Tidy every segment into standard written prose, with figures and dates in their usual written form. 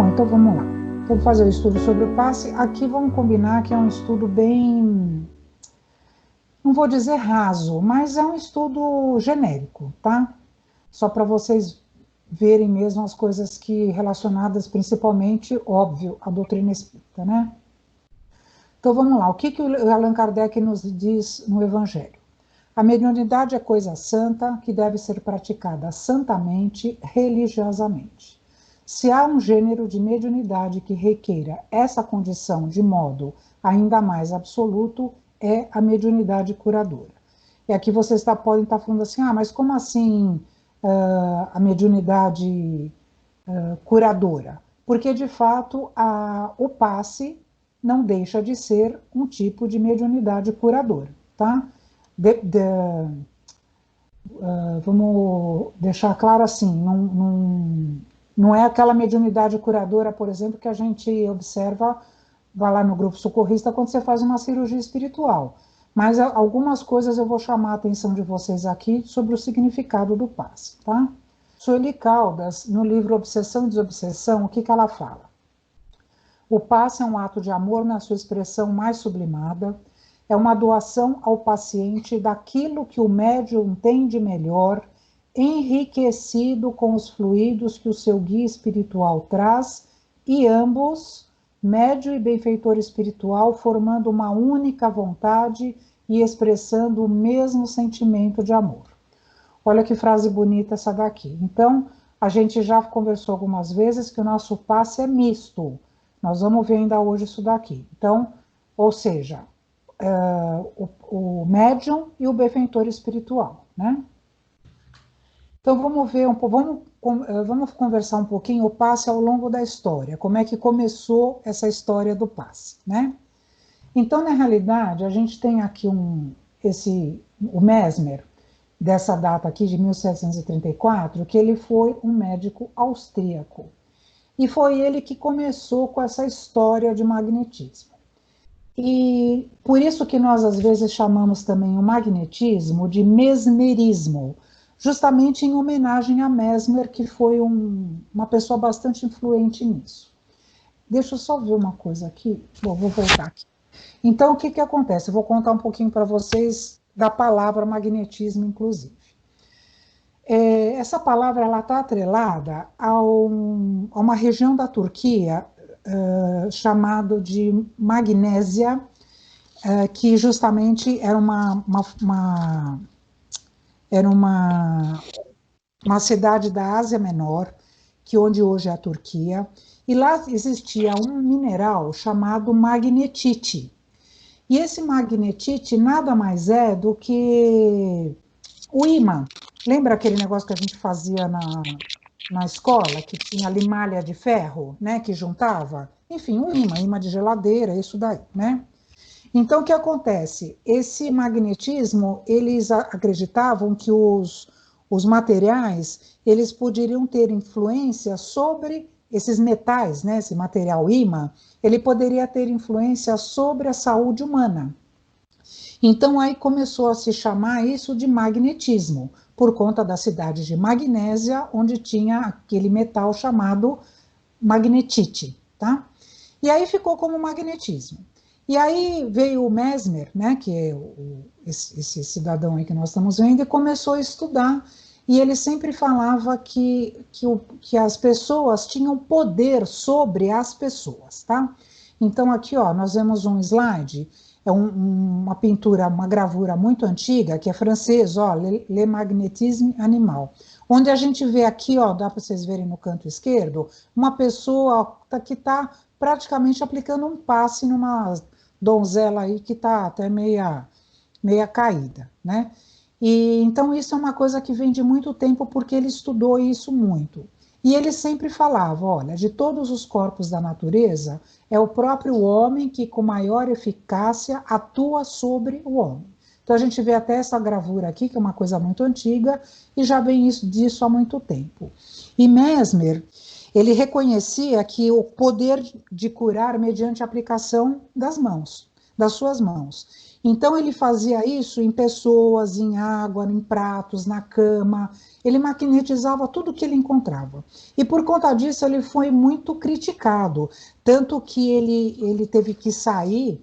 Bom, então vamos lá. Vamos fazer o estudo sobre o passe. Aqui vamos combinar que é um estudo bem, não vou dizer raso, mas é um estudo genérico, tá? Só para vocês verem mesmo as coisas que relacionadas principalmente, óbvio, à doutrina espírita, né? Então vamos lá, o que o Allan Kardec nos diz no Evangelho? A mediunidade é coisa santa que deve ser praticada santamente, religiosamente. Se há um gênero de mediunidade que requeira essa condição de modo ainda mais absoluto, é a mediunidade curadora. E aqui vocês podem estar falando assim, mas como assim a mediunidade curadora? Porque, de fato, o passe não deixa de ser um tipo de mediunidade curadora, tá? Vamos deixar claro assim, não é aquela mediunidade curadora, por exemplo, que a gente observa, vai lá no grupo socorrista, quando você faz uma cirurgia espiritual. Mas algumas coisas eu vou chamar a atenção de vocês aqui sobre o significado do passe, tá? Sueli Caldas, no livro Obsessão e Desobsessão, o que ela fala? O passe é um ato de amor na sua expressão mais sublimada, é uma doação ao paciente daquilo que o médium tem de melhor, enriquecido com os fluidos que o seu guia espiritual traz, e ambos, médium e benfeitor espiritual, formando uma única vontade e expressando o mesmo sentimento de amor. Olha que frase bonita essa daqui. Então, a gente já conversou algumas vezes que o nosso passe é misto. Nós vamos ver ainda hoje isso daqui. Então, ou seja, o médium e o benfeitor espiritual, né? Então vamos ver vamos conversar um pouquinho o passe ao longo da história, como é que começou essa história do passe, né? Então, na realidade, a gente tem aqui o Mesmer, dessa data aqui de 1734, que ele foi um médico austríaco. E foi ele que começou com essa história de magnetismo. E por isso que nós às vezes chamamos também o magnetismo de mesmerismo, justamente em homenagem a Mesmer, que foi uma pessoa bastante influente nisso. Deixa eu só ver uma coisa aqui. Bom, vou voltar aqui. Então, o que acontece? Eu vou contar um pouquinho para vocês da palavra magnetismo, inclusive. Essa palavra está atrelada a uma região da Turquia chamado de Magnésia, que justamente era uma cidade da Ásia Menor, que onde hoje é a Turquia, e lá existia um mineral chamado magnetite. E esse magnetite nada mais é do que o ímã. Lembra aquele negócio que a gente fazia na escola, que tinha ali malha de ferro, né, que juntava? Enfim, um imã de geladeira, isso daí, né? Então, o que acontece? Esse magnetismo, eles acreditavam que os materiais, eles poderiam ter influência sobre esses metais, né? Esse material ímã, ele poderia ter influência sobre a saúde humana. Então, aí começou a se chamar isso de magnetismo, por conta da cidade de Magnésia, onde tinha aquele metal chamado magnetite, tá? E aí ficou como magnetismo. E aí veio o Mesmer, né, que é esse cidadão aí que nós estamos vendo, e começou a estudar, e ele sempre falava que as pessoas tinham poder sobre as pessoas, tá? Então aqui, ó, nós vemos um slide, uma pintura, uma gravura muito antiga, que é francês, ó, Le Magnétisme Animal, onde a gente vê aqui, ó, dá para vocês verem no canto esquerdo, uma pessoa que está praticamente aplicando um passe numa donzela aí que está até meia caída, né? E então isso é uma coisa que vem de muito tempo, porque ele estudou isso muito. E ele sempre falava, olha, de todos os corpos da natureza, é o próprio homem que com maior eficácia atua sobre o homem. Então a gente vê até essa gravura aqui, que é uma coisa muito antiga, e já vem disso há muito tempo. E Mesmer, ele reconhecia que o poder de curar mediante a aplicação das suas mãos. Então ele fazia isso em pessoas, em água, em pratos, na cama, ele magnetizava tudo que ele encontrava. E por conta disso ele foi muito criticado, tanto que ele teve que sair,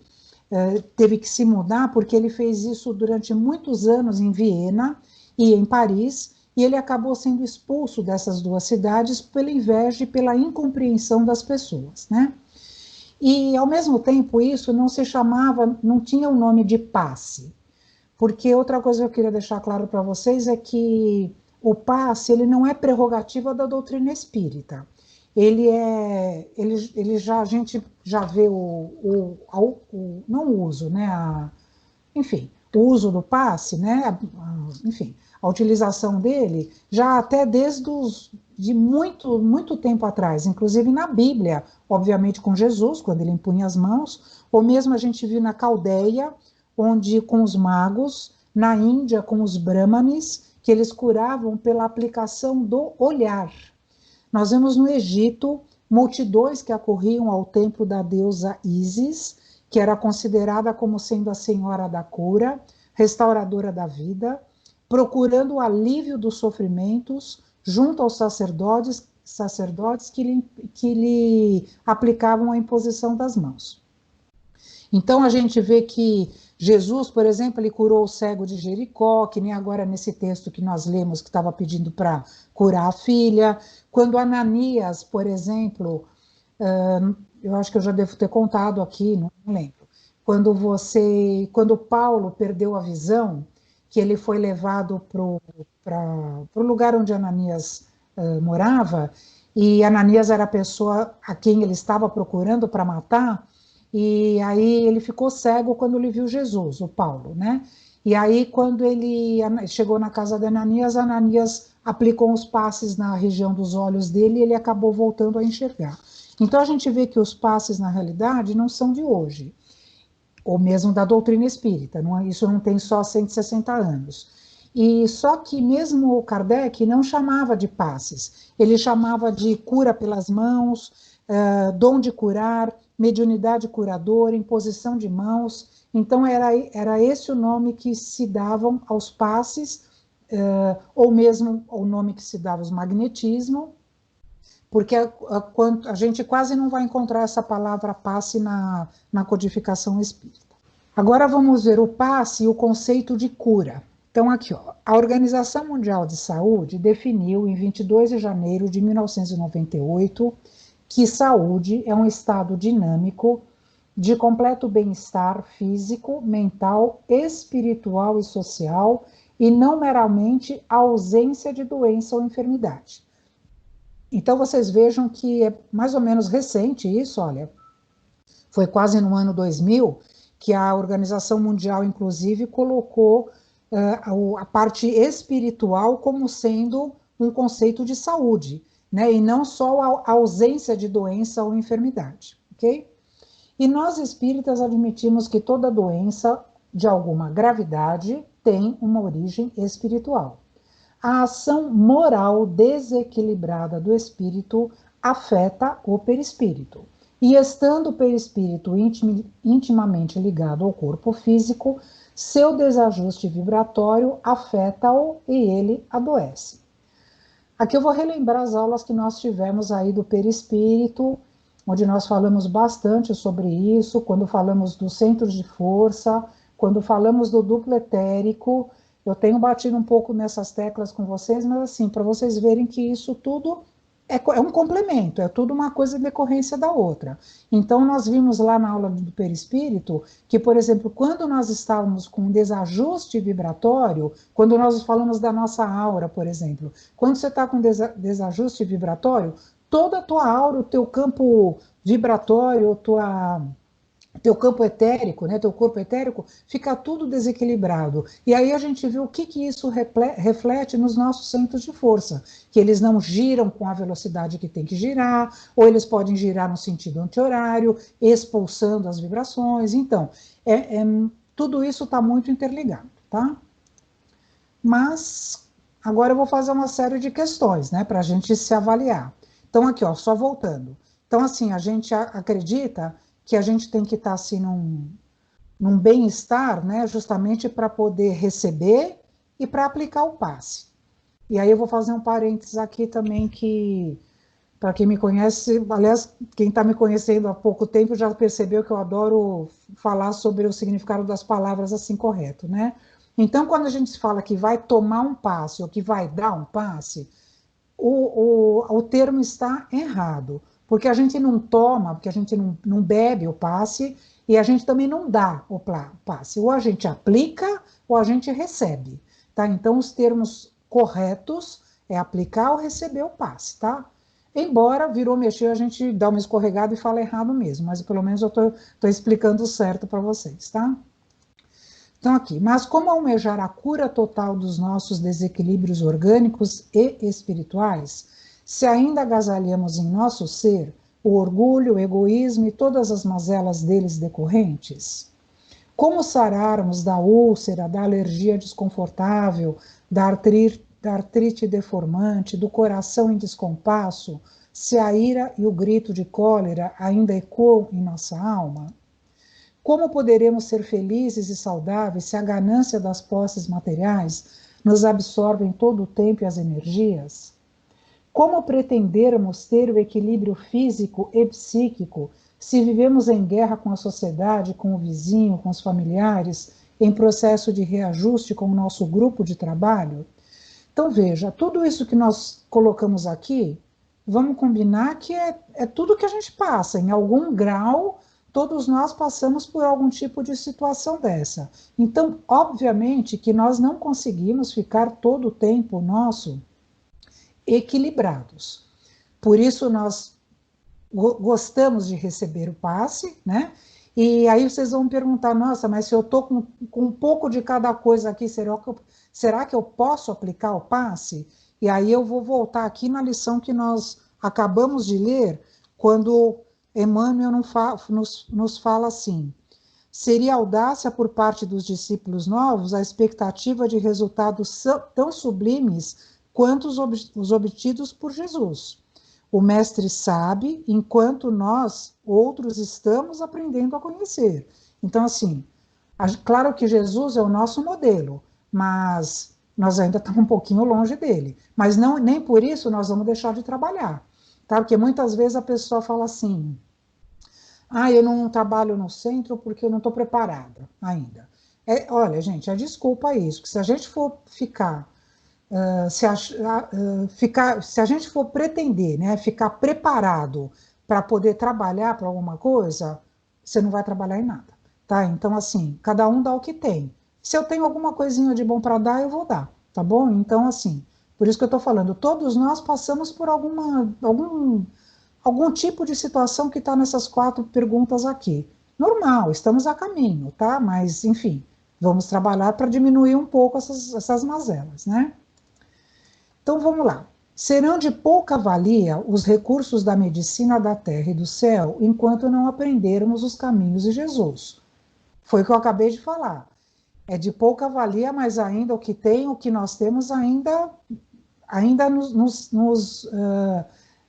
teve que se mudar, porque ele fez isso durante muitos anos em Viena e em Paris, e ele acabou sendo expulso dessas duas cidades pela inveja e pela incompreensão das pessoas, né? E, ao mesmo tempo, isso não se chamava, não tinha o nome de passe, porque outra coisa que eu queria deixar claro para vocês é que o passe, ele não é prerrogativa da doutrina espírita. Ele já, a gente já vê não o uso, né, enfim, o uso do passe, né, enfim, a utilização dele, já até de muito tempo atrás, inclusive na Bíblia, obviamente com Jesus, quando ele impunha as mãos, ou mesmo a gente viu na Caldeia, onde com os magos, na Índia com os brahmanes, que eles curavam pela aplicação do olhar. Nós vemos no Egito multidões que acorriam ao templo da deusa Ísis, que era considerada como sendo a senhora da cura, restauradora da vida, procurando o alívio dos sofrimentos junto aos sacerdotes que lhe aplicavam a imposição das mãos. Então a gente vê que Jesus, por exemplo, ele curou o cego de Jericó, que nem agora nesse texto que nós lemos, que estava pedindo para curar a filha. Quando Ananias, por exemplo, eu acho que eu já devo ter contado aqui, não lembro. Quando Paulo perdeu a visão, que ele foi levado para o lugar onde Ananias morava, e Ananias era a pessoa a quem ele estava procurando para matar, e aí ele ficou cego quando ele viu Jesus, o Paulo, né? E aí quando ele chegou na casa de Ananias, Ananias aplicou uns passes na região dos olhos dele e ele acabou voltando a enxergar. Então a gente vê que os passes, na realidade, não são de hoje, ou mesmo da doutrina espírita, isso não tem só 160 anos. E só que mesmo o Kardec não chamava de passes, ele chamava de cura pelas mãos, dom de curar, mediunidade curadora, imposição de mãos. Então era esse o nome que se davam aos passes, ou mesmo o nome que se dava aos magnetismo, porque a gente quase não vai encontrar essa palavra passe na codificação espírita. Agora vamos ver o passe e o conceito de cura. Então aqui, ó, a Organização Mundial de Saúde definiu em 22 de janeiro de 1998 que saúde é um estado dinâmico de completo bem-estar físico, mental, espiritual e social, e não meramente a ausência de doença ou enfermidade. Então vocês vejam que é mais ou menos recente isso, olha, foi quase no ano 2000 que a Organização Mundial, inclusive, colocou a parte espiritual como sendo um conceito de saúde, né? E não só a ausência de doença ou enfermidade, ok? E nós espíritas admitimos que toda doença de alguma gravidade tem uma origem espiritual. A ação moral desequilibrada do espírito afeta o perispírito. E estando o perispírito intimamente ligado ao corpo físico, seu desajuste vibratório afeta-o e ele adoece. Aqui eu vou relembrar as aulas que nós tivemos aí do perispírito, onde nós falamos bastante sobre isso, quando falamos dos centros de força, quando falamos do duplo etérico. Eu tenho batido um pouco nessas teclas com vocês, mas assim, para vocês verem que isso tudo é um complemento, é tudo uma coisa em decorrência da outra. Então, nós vimos lá na aula do perispírito que, por exemplo, quando nós estávamos com um desajuste vibratório, quando nós falamos da nossa aura, por exemplo, quando você está com desajuste vibratório, toda a tua aura, o teu campo vibratório, teu campo etérico, né, teu corpo etérico, fica tudo desequilibrado. E aí a gente viu o que isso reflete nos nossos centros de força, que eles não giram com a velocidade que tem que girar, ou eles podem girar no sentido anti-horário, expulsando as vibrações. Então, tudo isso está muito interligado, tá? Mas agora eu vou fazer uma série de questões, né, para a gente se avaliar. Então, aqui, ó, só voltando. Então, assim, a gente acredita que a gente tem que estar assim num bem-estar, né, justamente para poder receber e para aplicar o passe. E aí eu vou fazer um parênteses aqui também que, para quem me conhece, aliás, quem está me conhecendo há pouco tempo já percebeu que eu adoro falar sobre o significado das palavras assim correto, né? Então, quando a gente fala que vai tomar um passe ou que vai dar um passe, o termo está errado, porque a gente não toma, porque a gente não bebe o passe e a gente também não dá o passe. Ou a gente aplica ou a gente recebe, tá? Então, os termos corretos é aplicar ou receber o passe, tá? Embora virou mexer, a gente dá uma escorregada e fala errado mesmo, mas pelo menos eu estou explicando certo para vocês, tá? Então, aqui, mas como almejar a cura total dos nossos desequilíbrios orgânicos e espirituais, se ainda agasalhamos em nosso ser o orgulho, o egoísmo e todas as mazelas deles decorrentes? Como sararmos da úlcera, da alergia desconfortável, da artrite deformante, do coração em descompasso, se a ira e o grito de cólera ainda ecoam em nossa alma? Como poderemos ser felizes e saudáveis se a ganância das posses materiais nos absorve em todo o tempo e as energias? Como pretendermos ter o equilíbrio físico e psíquico se vivemos em guerra com a sociedade, com o vizinho, com os familiares, em processo de reajuste com o nosso grupo de trabalho? Então, veja, tudo isso que nós colocamos aqui, vamos combinar que é tudo que a gente passa, em algum grau, todos nós passamos por algum tipo de situação dessa. Então, obviamente que nós não conseguimos ficar todo o tempo nosso equilibrados. Por isso, nós gostamos de receber o passe, né? E aí vocês vão perguntar, nossa, mas se eu estou com um pouco de cada coisa aqui, será que eu posso aplicar o passe? E aí eu vou voltar aqui na lição que nós acabamos de ler, quando Emmanuel nos fala assim: seria audácia por parte dos discípulos novos a expectativa de resultados tão sublimes quanto os obtidos por Jesus. O mestre sabe, enquanto nós, outros, estamos aprendendo a conhecer. Então, assim, claro que Jesus é o nosso modelo, mas nós ainda estamos um pouquinho longe dele. Mas não, nem por isso nós vamos deixar de trabalhar. Tá? Porque muitas vezes a pessoa fala assim: ah, eu não trabalho no centro porque eu não estou preparada ainda. Olha, gente, é desculpa isso, que se a gente for ficar se a gente for pretender, né, ficar preparado para poder trabalhar para alguma coisa, você não vai trabalhar em nada, tá? Então, assim, cada um dá o que tem. Se eu tenho alguma coisinha de bom para dar, eu vou dar, tá bom? Então, assim, por isso que eu estou falando, todos nós passamos por algum tipo de situação que está nessas 4 perguntas aqui. Normal, estamos a caminho, tá? Mas, enfim, vamos trabalhar para diminuir um pouco essas mazelas, né? Então vamos lá. Serão de pouca valia os recursos da medicina da terra e do céu enquanto não aprendermos os caminhos de Jesus. Foi o que eu acabei de falar. É de pouca valia, mas ainda o que tem, o que nós temos, ainda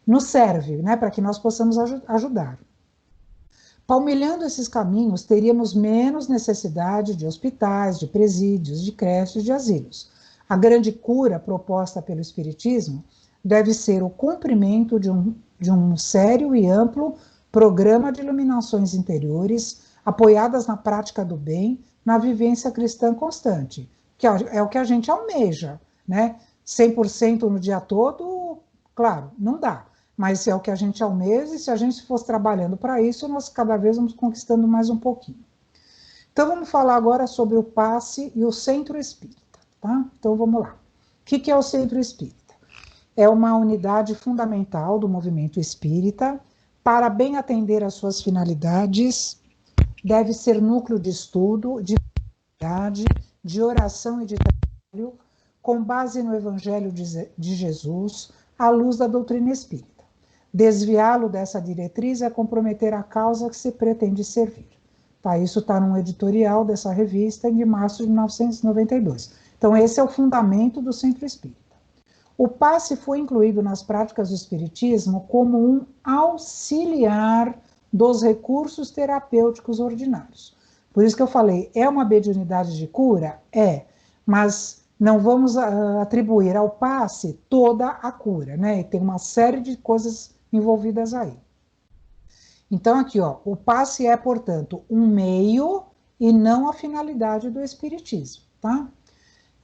nos serve, né, para que nós possamos ajudar. Palmilhando esses caminhos, teríamos menos necessidade de hospitais, de presídios, de creches, de asilos. A grande cura proposta pelo Espiritismo deve ser o cumprimento de um sério e amplo programa de iluminações interiores, apoiadas na prática do bem, na vivência cristã constante, que é o que a gente almeja, né? 100% no dia todo, claro, não dá, mas é o que a gente almeja, e se a gente fosse trabalhando para isso, nós cada vez vamos conquistando mais um pouquinho. Então, vamos falar agora sobre o passe e o centro espírita. Tá? Então vamos lá. O que é o centro espírita? É uma unidade fundamental do movimento espírita. Para bem atender às suas finalidades, deve ser núcleo de estudo, de verdade, de oração e de trabalho, com base no Evangelho de Jesus, à luz da doutrina espírita. Desviá-lo dessa diretriz é comprometer a causa que se pretende servir. Tá? Isso está num editorial dessa revista de março de 1992. Então, esse é o fundamento do centro espírita. O passe foi incluído nas práticas do espiritismo como um auxiliar dos recursos terapêuticos ordinários. Por isso que eu falei, é uma mediunidade de cura? É, mas não vamos atribuir ao passe toda a cura, né? E tem uma série de coisas envolvidas aí. Então, aqui, ó, o passe é, portanto, um meio e não a finalidade do espiritismo, tá?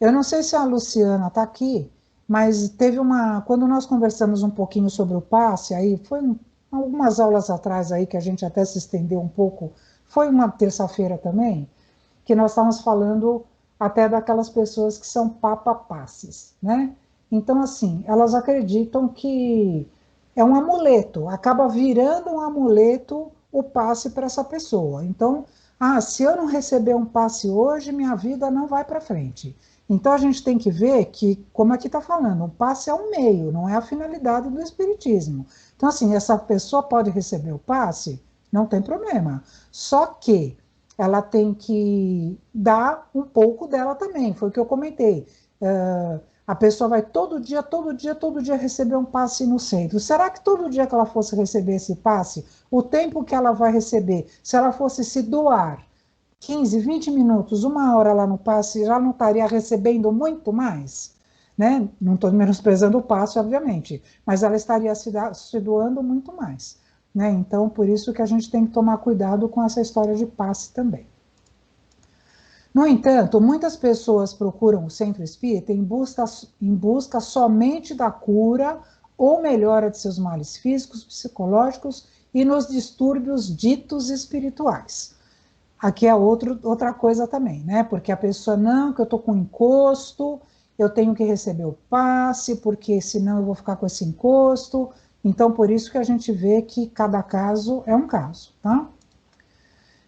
Eu não sei se a Luciana está aqui, mas teve uma. Quando nós conversamos um pouquinho sobre o passe, aí foi algumas aulas atrás aí que a gente até se estendeu um pouco, foi uma terça-feira também, que nós estávamos falando até daquelas pessoas que são papa-passes, né? Então, assim, elas acreditam que é um amuleto, acaba virando um amuleto o passe para essa pessoa. Então, se eu não receber um passe hoje, minha vida não vai para frente. Então, a gente tem que ver que, como aqui está falando, o passe é um meio, não é a finalidade do espiritismo. Então, assim, essa pessoa pode receber o passe, não tem problema. Só que ela tem que dar um pouco dela também, foi o que eu comentei. A pessoa vai todo dia receber um passe no centro. Será que todo dia que ela fosse receber esse passe, o tempo que ela vai receber, se ela fosse se doar 15, 20 minutos, uma hora lá no passe, já não estaria recebendo muito mais? Né? Não estou menosprezando o passe, obviamente, mas ela estaria se doando muito mais. Né? Então, por isso que a gente tem que tomar cuidado com essa história de passe também. No entanto, muitas pessoas procuram o centro espírita em busca somente da cura ou melhora de seus males físicos, psicológicos e nos distúrbios ditos espirituais. Aqui é outra coisa também, né? Porque a pessoa, não, que eu estou com encosto, eu tenho que receber o passe, porque senão eu vou ficar com esse encosto. Então, por isso que a gente vê que cada caso é um caso, tá?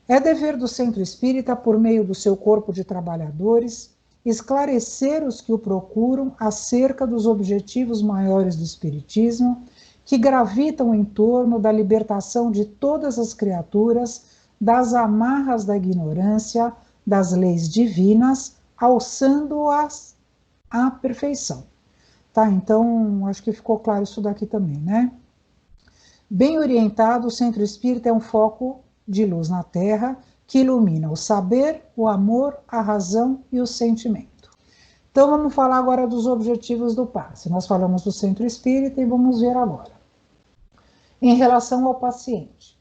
É dever do centro espírita, por meio do seu corpo de trabalhadores, esclarecer os que o procuram acerca dos objetivos maiores do espiritismo, que gravitam em torno da libertação de todas as criaturas, das amarras da ignorância, das leis divinas, alçando-as à perfeição. Tá? Então, acho que ficou claro isso daqui também, né? Bem orientado, o centro espírita é um foco de luz na Terra que ilumina o saber, o amor, a razão e o sentimento. Então, vamos falar agora dos objetivos do passe. Nós falamos do centro espírita e vamos ver agora. Em relação ao paciente,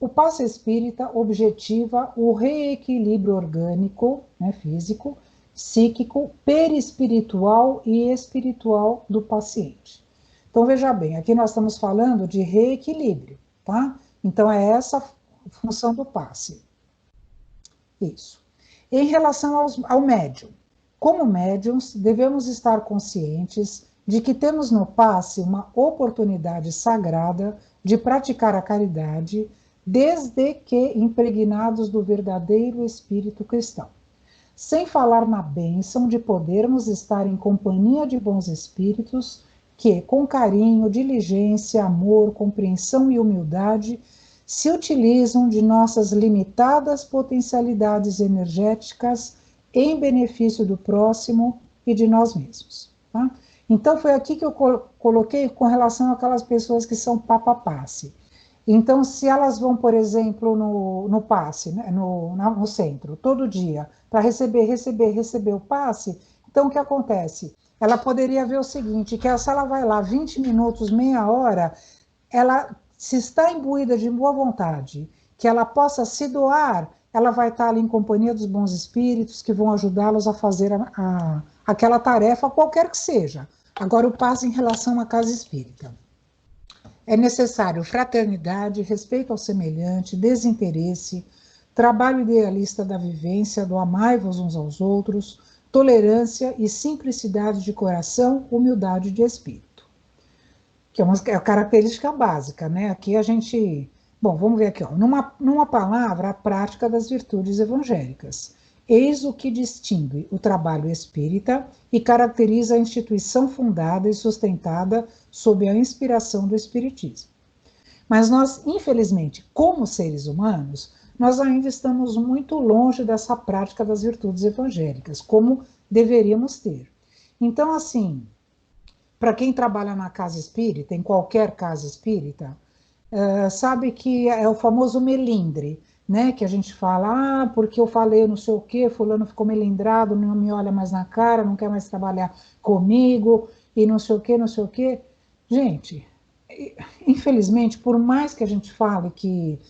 o passe espírita objetiva o reequilíbrio orgânico, né, físico, psíquico, perispiritual e espiritual do paciente. Então, veja bem, aqui nós estamos falando de reequilíbrio, tá? Então, é essa a função do passe. Isso. Em relação ao médium, como médiums, devemos estar conscientes de que temos no passe uma oportunidade sagrada de praticar a caridade, desde que impregnados do verdadeiro espírito cristão. Sem falar na bênção de podermos estar em companhia de bons espíritos que, com carinho, diligência, amor, compreensão e humildade, se utilizam de nossas limitadas potencialidades energéticas em benefício do próximo e de nós mesmos. Tá? Então, foi aqui que eu coloquei com relação àquelas pessoas que são papa-passe. Então, se elas vão, por exemplo, no passe, né, no centro, todo dia, para receber o passe, então o que acontece? Ela poderia ver o seguinte, que se ela vai lá 20 minutos, meia hora, ela, se está imbuída de boa vontade, que ela possa se doar, ela vai estar ali em companhia dos bons espíritos que vão ajudá-los a fazer aquela tarefa, qualquer que seja. Agora, o passe em relação à casa espírita. É necessário fraternidade, respeito ao semelhante, desinteresse, trabalho idealista da vivência, do amai-vos uns aos outros, tolerância e simplicidade de coração, humildade de espírito. Que é uma característica básica, né? Aqui a gente... Bom, vamos ver aqui, ó. Numa palavra, a prática das virtudes evangélicas. Eis o que distingue o trabalho espírita e caracteriza a instituição fundada e sustentada sob a inspiração do espiritismo. Mas nós, infelizmente, como seres humanos, nós ainda estamos muito longe dessa prática das virtudes evangélicas, como deveríamos ter. Então, assim, para quem trabalha na casa espírita, em qualquer casa espírita, sabe que é o famoso melindre. né, que a gente fala, porque eu falei não sei o quê, fulano ficou melindrado, não me olha mais na cara, não quer mais trabalhar comigo, e não sei o quê, não sei o quê. Gente, infelizmente, por mais que a gente fale que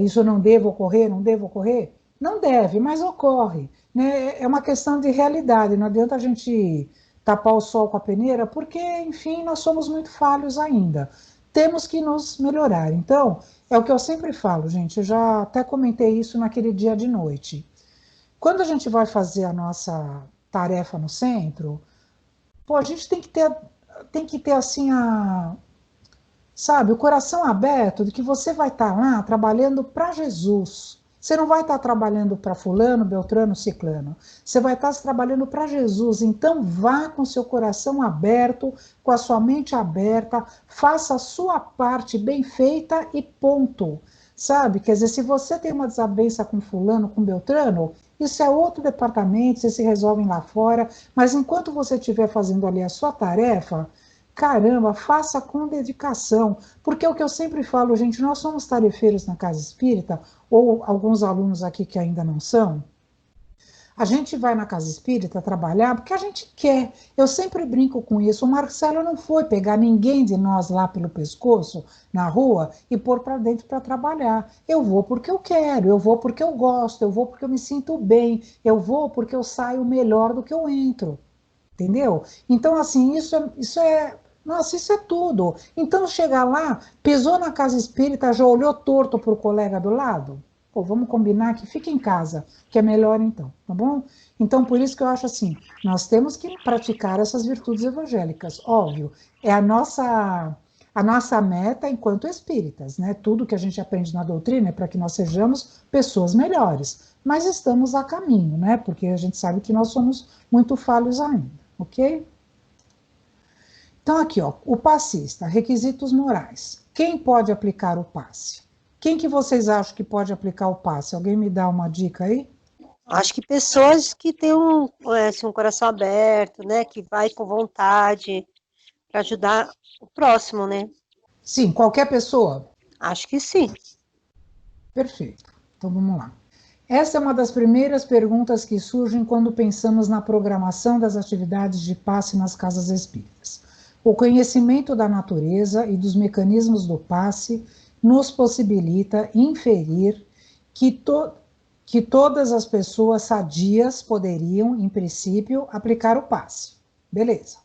isso não deve ocorrer, não deve ocorrer, não deve, mas ocorre. Né? É uma questão de realidade, não adianta a gente tapar o sol com a peneira, porque, enfim, nós somos muito falhos ainda. Temos que nos melhorar. Então, é o que eu sempre falo, gente, eu já até comentei isso naquele dia de noite. Quando a gente vai fazer a nossa tarefa no centro, pô, a gente tem que ter assim sabe, o coração aberto de que você vai estar lá trabalhando para Jesus. Você não vai estar trabalhando para fulano, beltrano, ciclano. Você vai estar trabalhando para Jesus. Então vá com seu coração aberto, com a sua mente aberta, faça a sua parte bem feita e ponto. Sabe? Quer dizer, se você tem uma desavença com fulano, com beltrano, isso é outro departamento, vocês se resolvem lá fora, mas enquanto você estiver fazendo ali a sua tarefa, caramba, faça com dedicação, porque é o que eu sempre falo, gente, nós somos tarefeiros na Casa Espírita, ou alguns alunos aqui que ainda não são, a gente vai na Casa Espírita trabalhar porque a gente quer. Eu sempre brinco com isso. O Marcelo não foi pegar ninguém de nós lá pelo pescoço, na rua, e pôr para dentro para trabalhar. Eu vou porque eu quero, eu vou porque eu gosto, eu vou porque eu me sinto bem, eu vou porque eu saio melhor do que eu entro. Entendeu? Então, assim, nossa, isso é tudo. Então, chegar lá, pisou na casa espírita, já olhou torto para o colega do lado? Pô, vamos combinar que fica em casa, que é melhor então, tá bom? Então, por isso que eu acho assim, nós temos que praticar essas virtudes evangélicas, óbvio. É a nossa meta enquanto espíritas, né? Tudo que a gente aprende na doutrina é para que nós sejamos pessoas melhores. Mas estamos a caminho, né? Porque a gente sabe que nós somos muito falhos ainda, ok? Então, aqui, ó, o passista, requisitos morais. Quem pode aplicar o passe? Quem que vocês acham que pode aplicar o passe? Alguém me dá uma dica aí? Acho que pessoas que têm assim, um coração aberto, né? Que vai com vontade para ajudar o próximo, né? Sim, qualquer pessoa? Acho que sim. Perfeito. Então vamos lá. Essa é uma das primeiras perguntas que surgem quando pensamos na programação das atividades de passe nas casas espíritas. O conhecimento da natureza e dos mecanismos do passe nos possibilita inferir que todas as pessoas sadias poderiam, em princípio, aplicar o passe. Beleza.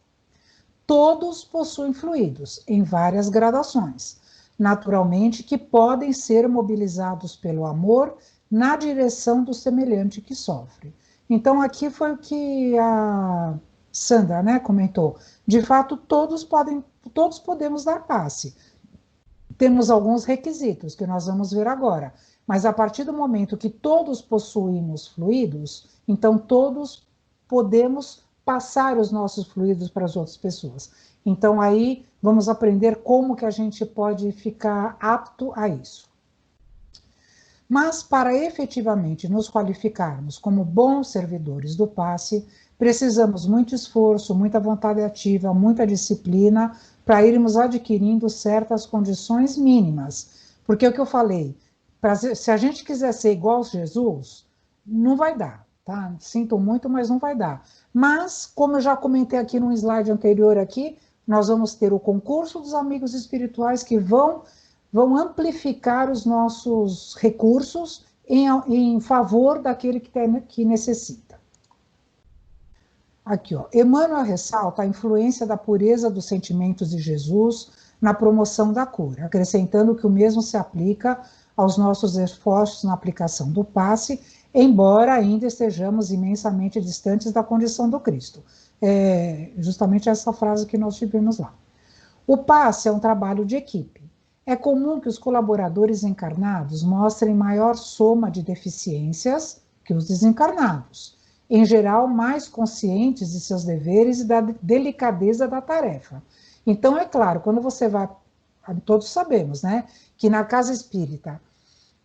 Todos possuem fluidos, em várias gradações, naturalmente que podem ser mobilizados pelo amor na direção do semelhante que sofre. Então, aqui foi o que a Sandra, né, comentou. De fato, todos podemos dar passe. Temos alguns requisitos que nós vamos ver agora, mas a partir do momento que todos possuímos fluidos, então todos podemos passar os nossos fluidos para as outras pessoas. Então aí vamos aprender como que a gente pode ficar apto a isso. Mas para efetivamente nos qualificarmos como bons servidores do passe, precisamos muito esforço, muita vontade ativa, muita disciplina para irmos adquirindo certas condições mínimas. Porque é o que eu falei, se a gente quiser ser igual a Jesus, não vai dar, tá? Sinto muito, mas não vai dar. Mas, como eu já comentei aqui no slide anterior aqui, nós vamos ter o concurso dos amigos espirituais que vão amplificar os nossos recursos em favor daquele que necessita. Aqui, ó. Emmanuel ressalta a influência da pureza dos sentimentos de Jesus na promoção da cura, acrescentando que o mesmo se aplica aos nossos esforços na aplicação do passe, embora ainda estejamos imensamente distantes da condição do Cristo. É justamente essa frase que nós tivemos lá. O passe é um trabalho de equipe. É comum que os colaboradores encarnados mostrem maior soma de deficiências que os desencarnados, em geral mais conscientes de seus deveres e da delicadeza da tarefa. Então, é claro, quando você vai, todos sabemos, né, que na casa espírita,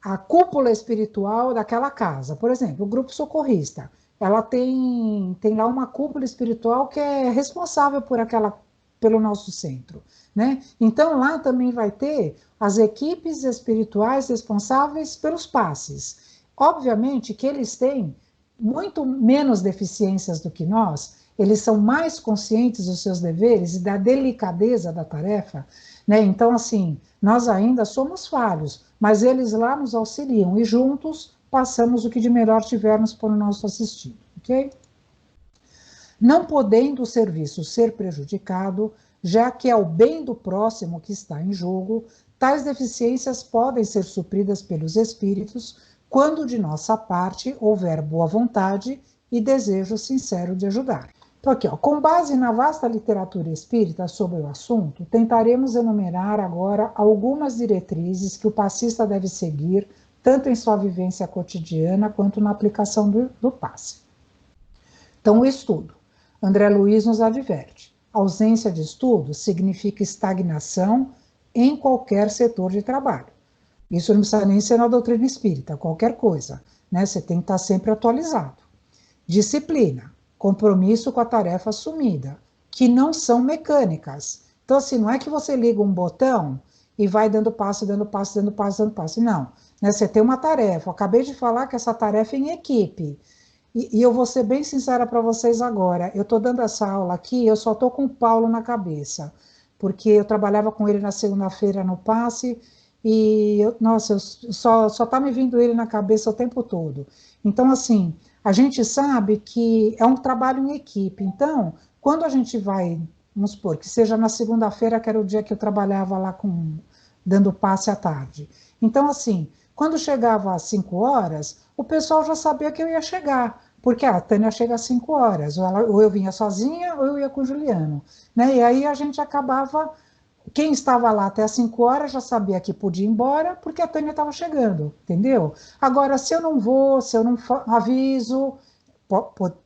a cúpula espiritual daquela casa, por exemplo, o grupo socorrista, ela tem lá uma cúpula espiritual que é responsável por aquela pelo nosso centro, né? Então, lá também vai ter as equipes espirituais responsáveis pelos passes. Obviamente que eles têm muito menos deficiências do que nós, eles são mais conscientes dos seus deveres e da delicadeza da tarefa, né? Então, assim, nós ainda somos falhos, mas eles lá nos auxiliam e juntos passamos o que de melhor tivermos para o nosso assistido, ok? Não podendo o serviço ser prejudicado, já que é o bem do próximo que está em jogo, tais deficiências podem ser supridas pelos espíritos quando de nossa parte houver boa vontade e desejo sincero de ajudar. Então, aqui, ó, com base na vasta literatura espírita sobre o assunto, tentaremos enumerar agora algumas diretrizes que o passista deve seguir, tanto em sua vivência cotidiana quanto na aplicação do passe. Então, o estudo. André Luiz nos adverte: ausência de estudo significa estagnação em qualquer setor de trabalho. Isso não precisa nem ser na doutrina espírita, qualquer coisa, né? Você tem que estar sempre atualizado. Disciplina, compromisso com a tarefa assumida, que não são mecânicas. Então, assim, não é que você liga um botão e vai dando passo, dando passo, dando passo, dando passo. Não, né? Você tem uma tarefa. Eu acabei de falar que essa tarefa é em equipe. E eu vou ser bem sincera para vocês agora. Eu estou dando essa aula aqui, eu só estou com o Paulo na cabeça, porque eu trabalhava com ele na segunda-feira no passe, e, nossa, só está me vindo ele na cabeça o tempo todo. Então, assim, a gente sabe que é um trabalho em equipe. Então, quando a gente vai, vamos supor, que seja na segunda-feira, que era o dia que eu trabalhava lá dando passe à tarde. Então, assim, quando chegava às 5 horas, o pessoal já sabia que eu ia chegar, porque a Tânia chega às 5 horas, ou eu vinha sozinha, ou eu ia com o Juliano, né? E aí a gente acabava, quem estava lá até às 5 horas já sabia que podia ir embora, porque a Tânia estava chegando, entendeu? Agora, se eu não vou, se eu não aviso,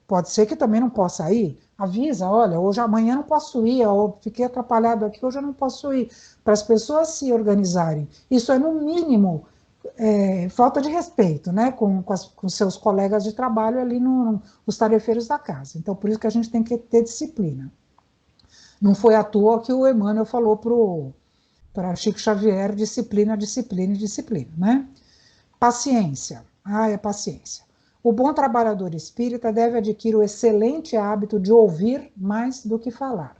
pode ser que também não possa ir, avisa, olha, hoje, amanhã não posso ir, eu fiquei atrapalhado aqui, hoje eu não posso ir, para as pessoas se organizarem. Isso é, no mínimo, falta de respeito, né, com seus colegas de trabalho ali os tarefeiros da casa. Então, por isso que a gente tem que ter disciplina. Não foi à toa que o Emmanuel falou para Chico Xavier: disciplina, disciplina e disciplina, né? Paciência. É paciência. O bom trabalhador espírita deve adquirir o excelente hábito de ouvir mais do que falar.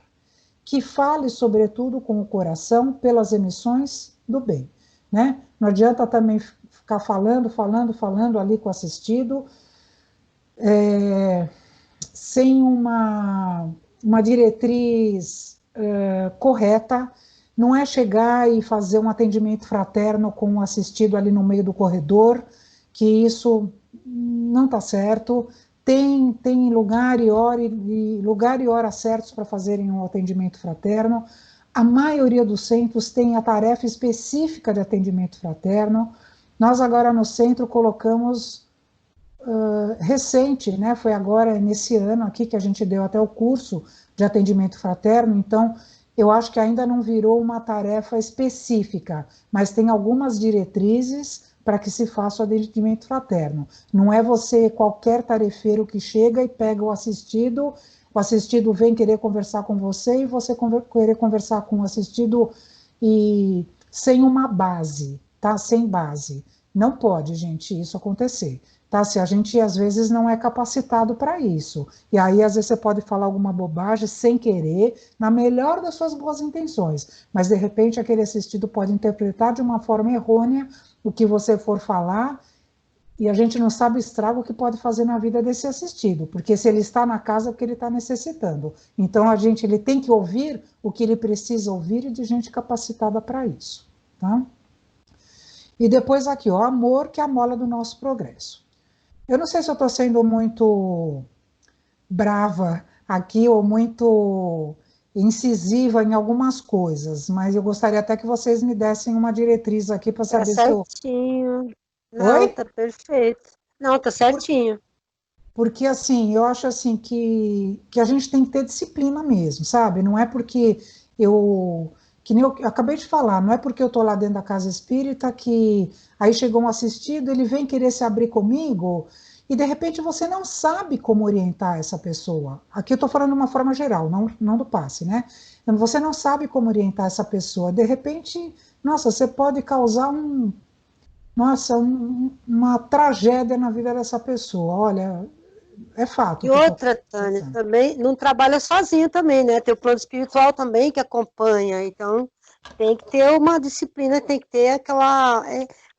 Que fale, sobretudo, com o coração pelas emissões do bem, né? Não adianta também ficar falando ali com o assistido, sem uma diretriz correta. Não é chegar e fazer um atendimento fraterno com o assistido ali no meio do corredor, que isso não está certo. Tem lugar e hora certos para fazerem um atendimento fraterno. A maioria dos centros tem a tarefa específica de atendimento fraterno. Nós agora no centro colocamos recente, né? Foi agora nesse ano aqui que a gente deu até o curso de atendimento fraterno. Então, eu acho que ainda não virou uma tarefa específica, mas tem algumas diretrizes para que se faça o atendimento fraterno. Não é você, qualquer tarefeiro que chega e pega o assistido vem querer conversar com você e você querer conversar com o assistido e sem uma base, tá? Sem base. Não pode, gente, isso acontecer. Tá? Se a gente, às vezes, não é capacitado para isso. E aí, às vezes, você pode falar alguma bobagem sem querer, na melhor das suas boas intenções, mas, de repente, aquele assistido pode interpretar de uma forma errônea o que você for falar, e a gente não sabe o estrago que pode fazer na vida desse assistido, porque se ele está na casa é porque ele está necessitando. Então, ele tem que ouvir o que ele precisa ouvir e de gente capacitada para isso. Tá? E depois aqui, o amor, que é a mola do nosso progresso. Eu não sei se eu estou sendo muito brava aqui ou muito incisiva em algumas coisas, mas eu gostaria até que vocês me dessem uma diretriz aqui para saber se eu... certinho. Não, Oi? tá perfeito. Não, tá certinho. Porque, assim, eu acho assim que a gente tem que ter disciplina mesmo, sabe? Não é porque que nem eu acabei de falar, não é porque eu estou lá dentro da casa espírita que aí chegou um assistido, ele vem querer se abrir comigo e de repente você não sabe como orientar essa pessoa. Aqui eu estou falando de uma forma geral, não do passe, né? Então, você não sabe como orientar essa pessoa. De repente, nossa, você pode causar uma tragédia na vida dessa pessoa. Olha, é fato E que eu estou outra, Tânia, pensando. também não trabalha sozinho também, né? Tem o plano espiritual também que acompanha, então tem que ter uma disciplina, tem que ter aquela.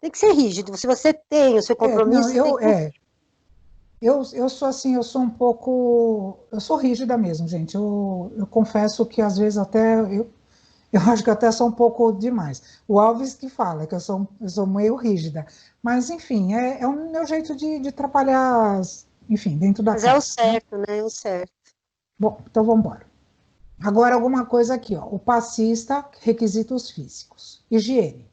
Tem que ser rígido. Se você tem o seu Não, compromisso, você tem que cumprir. eu sou assim, eu sou um pouco, eu sou rígida mesmo, gente. Eu confesso que às vezes até eu acho que até sou um pouco demais. O Alves que fala que eu sou meio rígida, mas enfim, é o meu jeito de trabalhar, enfim, dentro da Mas é o casa, né? certo, né? É o certo. Bom, então vamos embora. Agora alguma coisa aqui, ó. O passista, requisitos físicos. Higiene.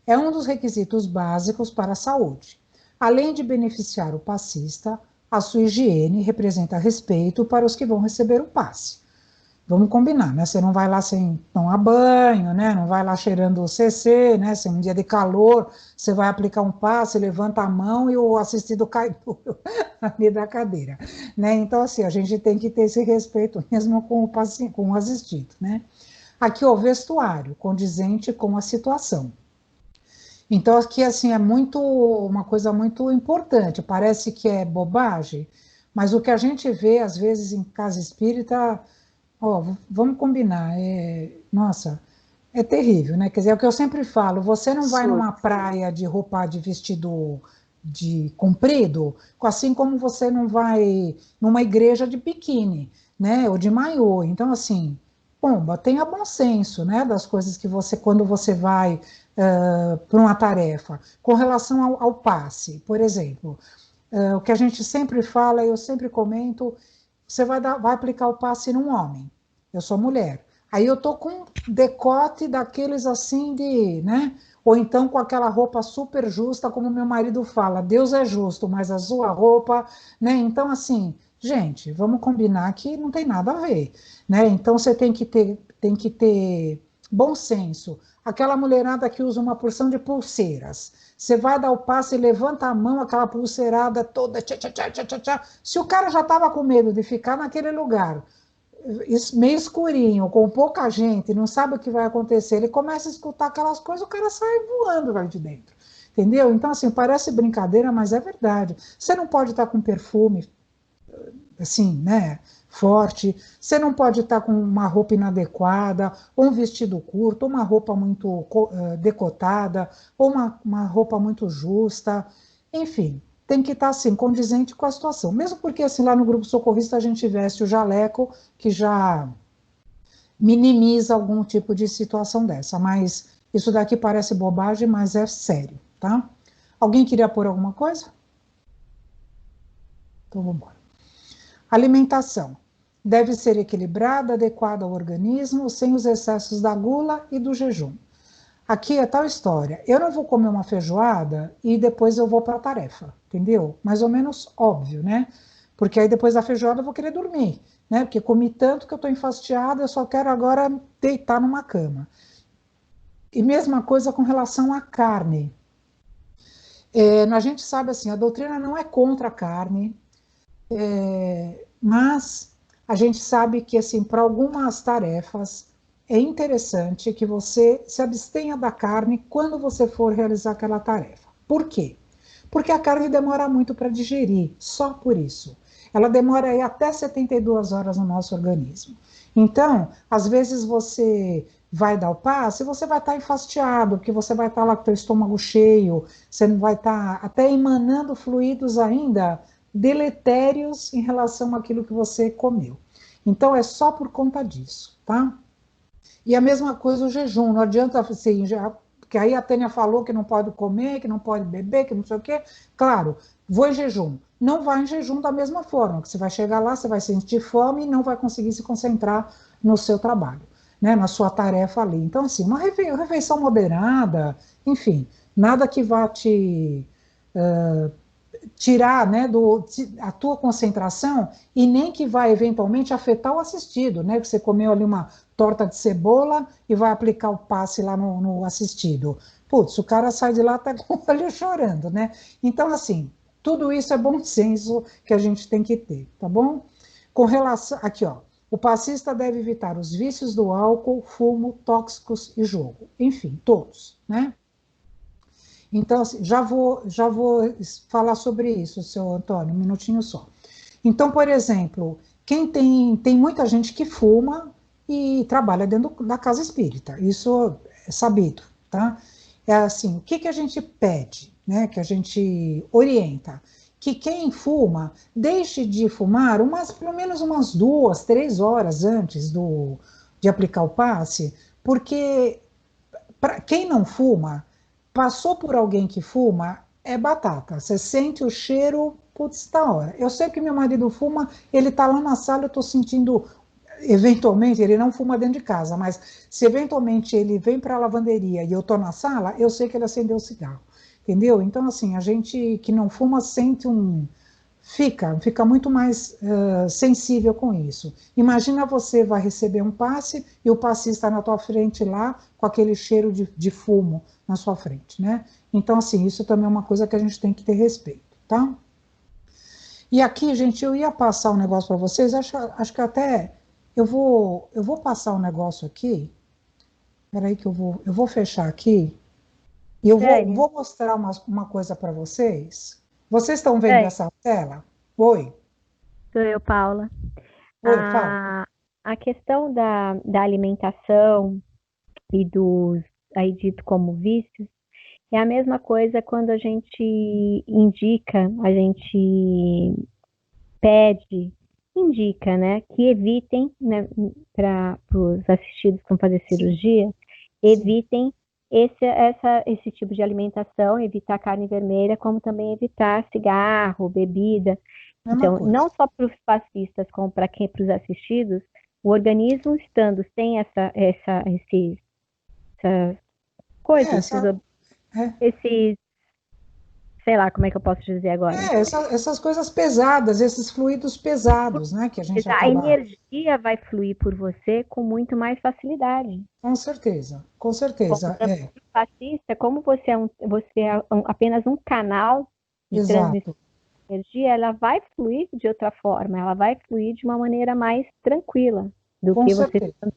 É um dos requisitos básicos para a saúde. Além de beneficiar o passista, a sua higiene representa respeito para os que vão receber o passe. Vamos combinar, né? Você não vai lá sem tomar banho, né? Não vai lá cheirando o CC, né? Se é um dia de calor, você vai aplicar um passe, levanta a mão e o assistido cai duro ali da cadeira, né? Então, assim, a gente tem que ter esse respeito mesmo com o paciente, com o assistido, né? Aqui, o vestuário, condizente com a situação. Então, aqui, assim, é muito, uma coisa muito importante. Parece que é bobagem, mas o que a gente vê, às vezes, em casa espírita, ó, vamos combinar, nossa, é terrível, né? Quer dizer, é o que eu sempre falo, você não vai Absurdo. numa praia de roupa de vestido de comprido, assim como você não vai numa igreja de biquíni, né? Ou de maiô. Então, assim, pomba, tenha bom senso, né? Das coisas que você, quando você vai para uma tarefa. Com relação ao passe, por exemplo, o que a gente sempre fala, eu sempre comento, você vai aplicar o passe num homem. Eu sou mulher. Aí eu tô com um decote daqueles assim de, né? Ou então com aquela roupa super justa, como meu marido fala, Deus é justo, mas a sua roupa, né? Então, assim, gente, vamos combinar que não tem nada a ver, né? Então você tem que ter bom senso. Aquela mulherada que usa uma porção de pulseiras. Você vai dar o passe e levanta a mão, aquela pulseirada toda. Tchá, tchá, tchá, tchá, tchá. Se o cara já estava com medo de ficar naquele lugar, meio escurinho, com pouca gente, não sabe o que vai acontecer, ele começa a escutar aquelas coisas, o cara sai voando lá de dentro. Entendeu? Então, assim, parece brincadeira, mas é verdade. Você não pode estar com perfume assim, né, forte. Você não pode estar com uma roupa inadequada, ou um vestido curto, ou uma roupa muito decotada, ou uma roupa muito justa. Enfim, tem que estar assim, condizente com a situação. Mesmo porque assim, lá no grupo socorrista a gente veste o jaleco, que já minimiza algum tipo de situação dessa. Mas isso daqui parece bobagem, mas é sério, tá? Alguém queria pôr alguma coisa? Então vamos embora. Alimentação. Deve ser equilibrada, adequada ao organismo, sem os excessos da gula e do jejum. Aqui é tal história. Eu não vou comer uma feijoada e depois eu vou para a tarefa, entendeu? Mais ou menos óbvio, né? Porque aí depois da feijoada eu vou querer dormir, né? Porque comi tanto que eu estou enfastiada, eu só quero agora deitar numa cama. E mesma coisa com relação à carne. A gente sabe assim, a doutrina não é contra a carne, mas a gente sabe que, assim, para algumas tarefas, é interessante que você se abstenha da carne quando você for realizar aquela tarefa. Por quê? Porque a carne demora muito para digerir, só por isso. Ela demora aí até 72 horas no nosso organismo. Então, às vezes você vai dar o passe, você vai estar enfastiado, porque você vai estar lá com o teu estômago cheio, você não vai estar até emanando fluidos ainda deletérios em relação àquilo que você comeu. Então, é só por conta disso, tá? E a mesma coisa o jejum, não adianta assim, porque aí a Tânia falou que não pode comer, que não pode beber, que não sei o quê. Claro, vou em jejum. Não vai em jejum da mesma forma, que você vai chegar lá, você vai sentir fome e não vai conseguir se concentrar no seu trabalho, né, na sua tarefa ali. Então, assim, uma refeição moderada, enfim, nada que vá te tirar, né, a tua concentração e nem que vai eventualmente afetar o assistido, né, que você comeu ali uma torta de cebola e vai aplicar o passe lá no assistido. Putz, o cara sai de lá até com o olho chorando, né? Então, assim, Tudo isso é bom senso que a gente tem que ter, tá bom? Com relação, aqui ó, o passista deve evitar os vícios do álcool, fumo, tóxicos e jogo, enfim, todos, né? Então, assim, já vou falar sobre isso, seu Antônio, um minutinho só. Então, por exemplo, quem tem muita gente que fuma e trabalha dentro da casa espírita, isso é sabido, tá? É assim, o que que a gente pede, né? Que a gente orienta? Que quem fuma deixe de fumar pelo menos umas 2, 3 horas antes de aplicar o passe, porque para quem não fuma, passou por alguém que fuma, é batata. Você sente o cheiro, putz, tá hora. Eu sei que meu marido fuma, ele tá lá na sala, eu tô sentindo, eventualmente, ele não fuma dentro de casa, mas se eventualmente ele vem para a lavanderia e eu tô na sala, eu sei que ele acendeu o cigarro. Entendeu? Então, assim, a gente que não fuma sente fica muito mais sensível com isso. Imagina você vai receber um passe e o passe está na tua frente lá com aquele cheiro de fumo na sua frente, né? Então, assim, isso também é uma coisa que a gente tem que ter respeito, tá? E aqui, gente, eu ia passar um negócio para vocês, acho que até eu vou passar um negócio aqui, peraí que eu vou fechar aqui, e eu Dani, vou mostrar uma coisa para vocês. Vocês estão vendo Dani, essa tela? Oi, sou eu, Paula. oi, fala. A, a questão da alimentação e dos, aí dito como vícios, é a mesma coisa quando a gente indica, a gente pede, indica, né, que evitem, né, para os assistidos que vão fazer Sim, cirurgia, sim, evitem esse tipo de alimentação, evitar carne vermelha, como também evitar cigarro, bebida. mesma Então, coisa. não só para os passistas, como para para os assistidos, o organismo estando sem essas É, coisas, é, esses, sei lá, como é que eu posso dizer agora? essas coisas pesadas, esses fluidos pesados, né, que a gente A acaba, energia vai fluir por você com muito mais facilidade. com Como certeza, também o passista, como você é apenas um canal de transmissão exato, de energia, ela vai fluir de outra forma, ela vai fluir de uma maneira mais tranquila do com que você certeza,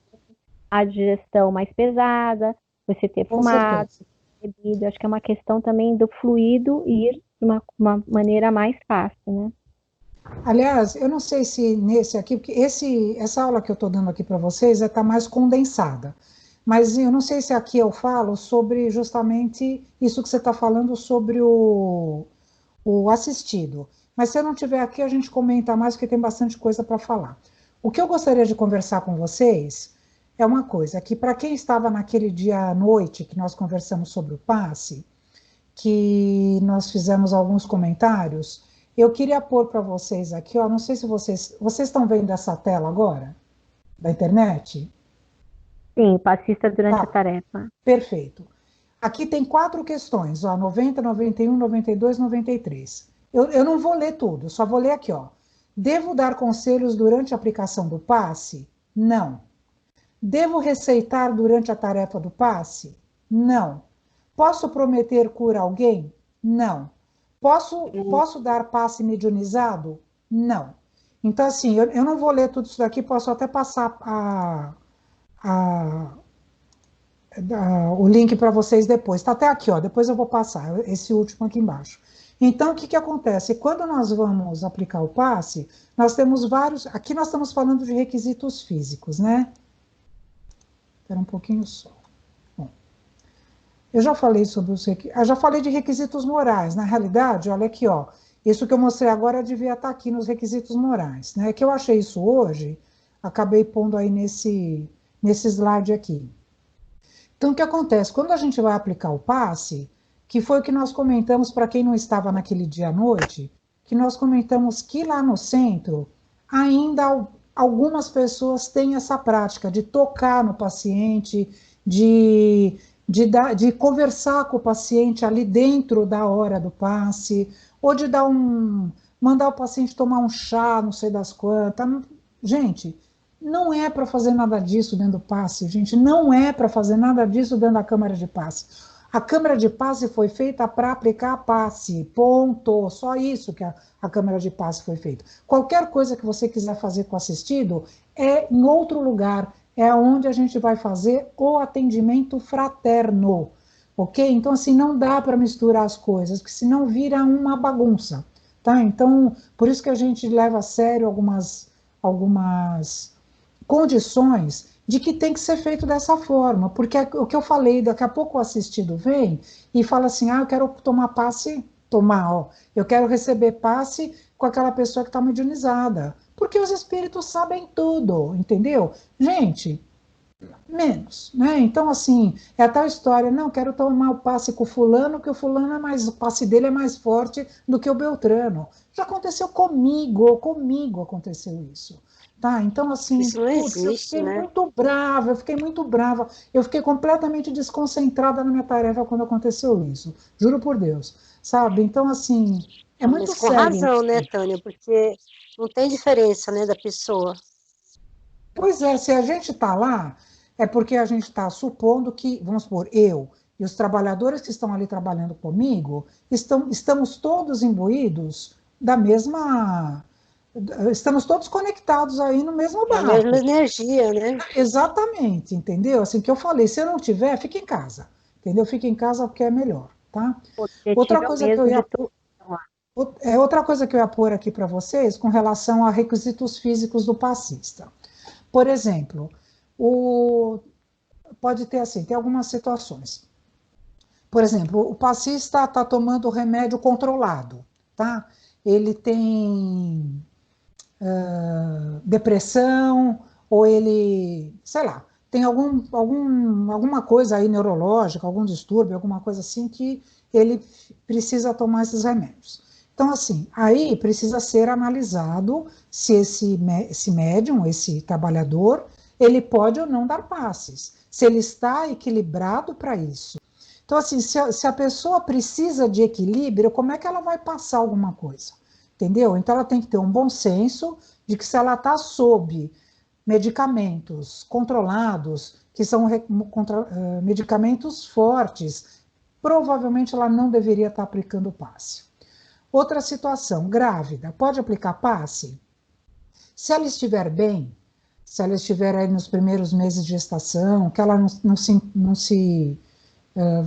a digestão mais pesada, você ter com fumado, certeza. bebido. Acho que é uma questão também do fluido ir de uma maneira mais fácil, né? Aliás, eu não sei se nesse aqui, porque essa aula que eu estou dando aqui para vocês está mais condensada, mas eu não sei se aqui eu falo sobre justamente isso que você está falando sobre o assistido. Mas se eu não tiver aqui, a gente comenta mais, porque tem bastante coisa para falar. O que eu gostaria de conversar com vocês é uma coisa, que para quem estava naquele dia à noite que nós conversamos sobre o passe, que nós fizemos alguns comentários, eu queria pôr para vocês aqui, ó, não sei se vocês estão vendo essa tela agora, da internet? Sim, passista durante a Tá, tarefa. perfeito. Aqui tem 4 questões, ó, 90, 91, 92, 93. Eu não vou ler tudo, só vou ler aqui, ó. Devo dar conselhos durante a aplicação do passe? Não. Devo receitar durante a tarefa do passe? Não. Posso prometer cura a alguém? Não. Posso dar passe mediunizado? Não. Então, assim, eu não vou ler tudo isso daqui, posso até passar a, o link para vocês depois. Está até aqui, ó. Depois eu vou passar esse último aqui embaixo. Então, o que acontece? Quando nós vamos aplicar o passe, nós temos vários. Aqui nós estamos falando de requisitos físicos, né? Espera um pouquinho só. Bom, eu já falei sobre já falei de requisitos morais. Na realidade, olha aqui, ó. Isso que eu mostrei agora devia estar aqui nos requisitos morais, né? Que eu achei isso hoje, acabei pondo aí nesse slide aqui. Então, o que acontece? Quando a gente vai aplicar o passe, que foi o que nós comentamos para quem não estava naquele dia à noite, que nós comentamos que lá no centro, ainda algumas pessoas têm essa prática de tocar no paciente, de conversar com o paciente ali dentro da hora do passe, ou de mandar o paciente tomar um chá, não sei das quantas. Gente, não é para fazer nada disso dentro do passe, gente. Não é para fazer nada disso dentro da câmara de passe. A câmara de passe foi feita para aplicar a passe, ponto. Só isso que a câmara de passe foi feita. Qualquer coisa que você quiser fazer com o assistido é em outro lugar, é onde a gente vai fazer o atendimento fraterno, ok? Então, assim, não dá para misturar as coisas, porque senão vira uma bagunça, tá? Então, por isso que a gente leva a sério algumas condições de que tem que ser feito dessa forma, porque o que eu falei, daqui a pouco o assistido vem e fala assim, eu quero tomar passe, eu quero receber passe com aquela pessoa que está mediunizada, porque os espíritos sabem tudo, entendeu? Gente, menos, né? Então, assim, é a tal história, não, quero tomar o passe com o fulano, que o passe dele é mais forte do que o Beltrano. Já aconteceu comigo aconteceu isso. Tá, então assim, Isso não putz, eu existe, fiquei né? muito brava, eu fiquei completamente desconcentrada na minha tarefa quando aconteceu isso, juro por Deus, sabe? Então, assim, é muito Mas com sério. razão, né, Tânia? Porque não tem diferença, né, da pessoa. Pois é, se a gente está lá, é porque a gente está supondo que, vamos supor, eu e os trabalhadores que estão ali trabalhando comigo, estamos todos imbuídos da mesma. Estamos todos conectados aí no mesmo É a mesma barco. energia, né? Exatamente, entendeu? Assim que eu falei, se eu não tiver, fica em casa, entendeu? Fica em casa porque é melhor, tá? O Outra objetivo é o coisa que eu mesmo de ia, tudo. outra coisa que eu ia pôr aqui para vocês com relação a requisitos físicos do passista. Por exemplo, pode ter assim, tem algumas situações. Por exemplo, o passista está tomando remédio controlado, tá? Ele tem depressão, ou ele, sei lá, tem alguma coisa aí neurológica, algum distúrbio, alguma coisa assim que ele precisa tomar esses remédios. Então, assim, aí precisa ser analisado se esse médium, esse trabalhador, ele pode ou não dar passes, se ele está equilibrado para isso. Então, assim, se a pessoa precisa de equilíbrio, como é que ela vai passar alguma coisa? Entendeu? Então, ela tem que ter um bom senso de que se ela está sob medicamentos controlados, que são medicamentos fortes, provavelmente ela não deveria estar aplicando passe. Outra situação, grávida, pode aplicar passe? Se ela estiver bem, se ela estiver aí nos primeiros meses de gestação, que ela não se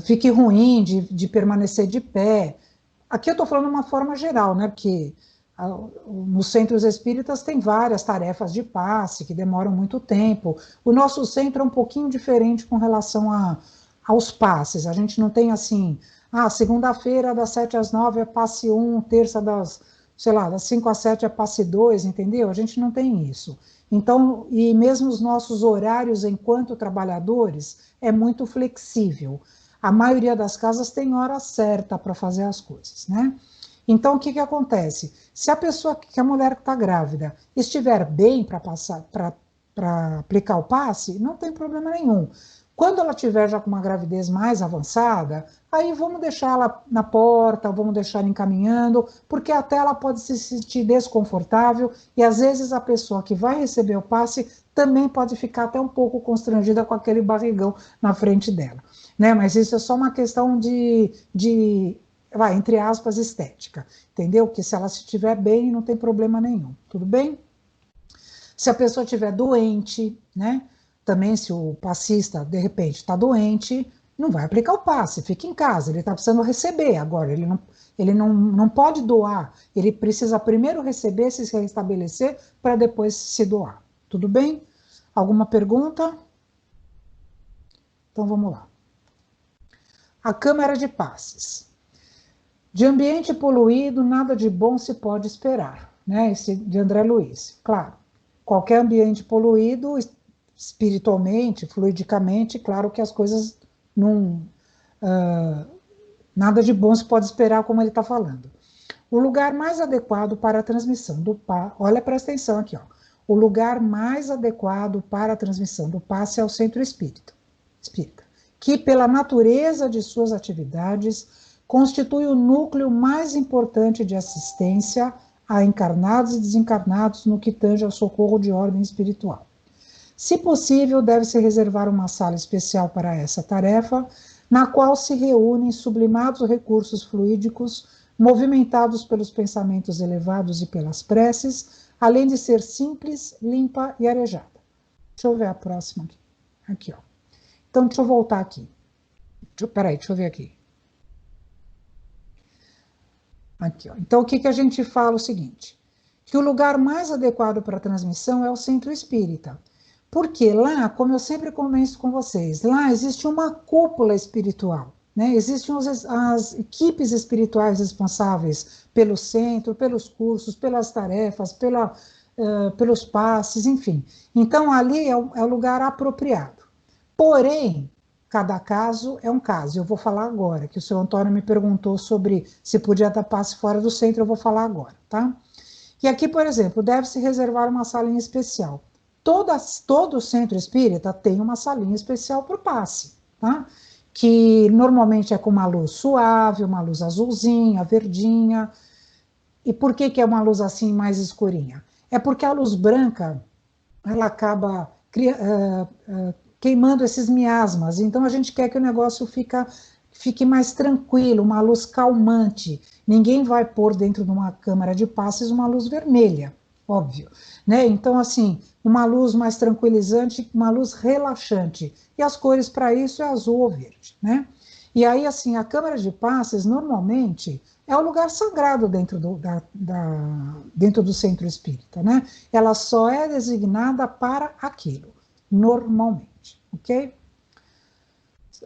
fique ruim de permanecer de pé. Aqui eu estou falando de uma forma geral, né? Porque nos centros espíritas tem várias tarefas de passe que demoram muito tempo. O nosso centro é um pouquinho diferente com relação aos passes. A gente não tem assim, segunda-feira das 7 às 9 é passe 1, terça das 5 às 7 é passe 2, entendeu? A gente não tem isso. Então, e mesmo os nossos horários enquanto trabalhadores é muito flexível. A maioria das casas tem hora certa para fazer as coisas, né? Então, o que acontece? Se a mulher que está grávida, estiver bem para aplicar o passe, não tem problema nenhum. Quando ela tiver já com uma gravidez mais avançada, aí vamos deixar ela na porta, vamos deixar ela encaminhando, porque até ela pode se sentir desconfortável e às vezes a pessoa que vai receber o passe também pode ficar até um pouco constrangida com aquele barrigão na frente dela, né? Mas isso é só uma questão entre aspas, estética, entendeu? Que se ela estiver bem, não tem problema nenhum, tudo bem? Se a pessoa estiver doente, né? Também se o passista, de repente, está doente, não vai aplicar o passe, fica em casa, ele está precisando receber agora, ele não pode doar, ele precisa primeiro receber, se restabelecer, para depois se doar, tudo bem? Alguma pergunta? Então vamos lá. A câmara de passes. De ambiente poluído, nada de bom se pode esperar, né? Esse de André Luiz. Claro, qualquer ambiente poluído, espiritualmente, fluidicamente, claro que as coisas não. Nada de bom se pode esperar, como ele está falando. O lugar mais adequado para a transmissão do passe. Olha, presta atenção aqui, ó. O lugar mais adequado para a transmissão do passe é o centro espírita, que, pela natureza de suas atividades, constitui o núcleo mais importante de assistência a encarnados e desencarnados no que tange ao socorro de ordem espiritual. Se possível, deve-se reservar uma sala especial para essa tarefa, na qual se reúnem sublimados recursos fluídicos, movimentados pelos pensamentos elevados e pelas preces, além de ser simples, limpa e arejada. Deixa eu ver a próxima aqui. Aqui, ó. Então, deixa eu voltar aqui. Peraí, deixa eu ver aqui. Aqui, ó. Então, o que a gente fala é o seguinte, que o lugar mais adequado para a transmissão é o centro espírita. Porque lá, como eu sempre comento com vocês, lá existe uma cúpula espiritual, né? Existem as equipes espirituais responsáveis pelo centro, pelos cursos, pelas tarefas, pelos passes, enfim. Então, ali é o lugar apropriado. Porém, cada caso é um caso. Eu vou falar agora, que o seu Antônio me perguntou sobre se podia dar passe fora do centro, eu vou falar agora, tá? E aqui, por exemplo, deve-se reservar uma salinha especial. Todo centro espírita tem uma salinha especial para o passe, tá? Que normalmente é com uma luz suave, uma luz azulzinha, verdinha. E por que é uma luz assim mais escurinha? É porque a luz branca, ela acaba queimando esses miasmas. Então, a gente quer que o negócio fique mais tranquilo, uma luz calmante. Ninguém vai pôr dentro de uma câmara de passes uma luz vermelha, óbvio, né? Então, assim, uma luz mais tranquilizante, uma luz relaxante. E as cores para isso é azul ou verde, né? E aí, assim, a câmara de passes, normalmente, é o lugar sagrado dentro do centro espírita, né? Ela só é designada para aquilo, normalmente, ok?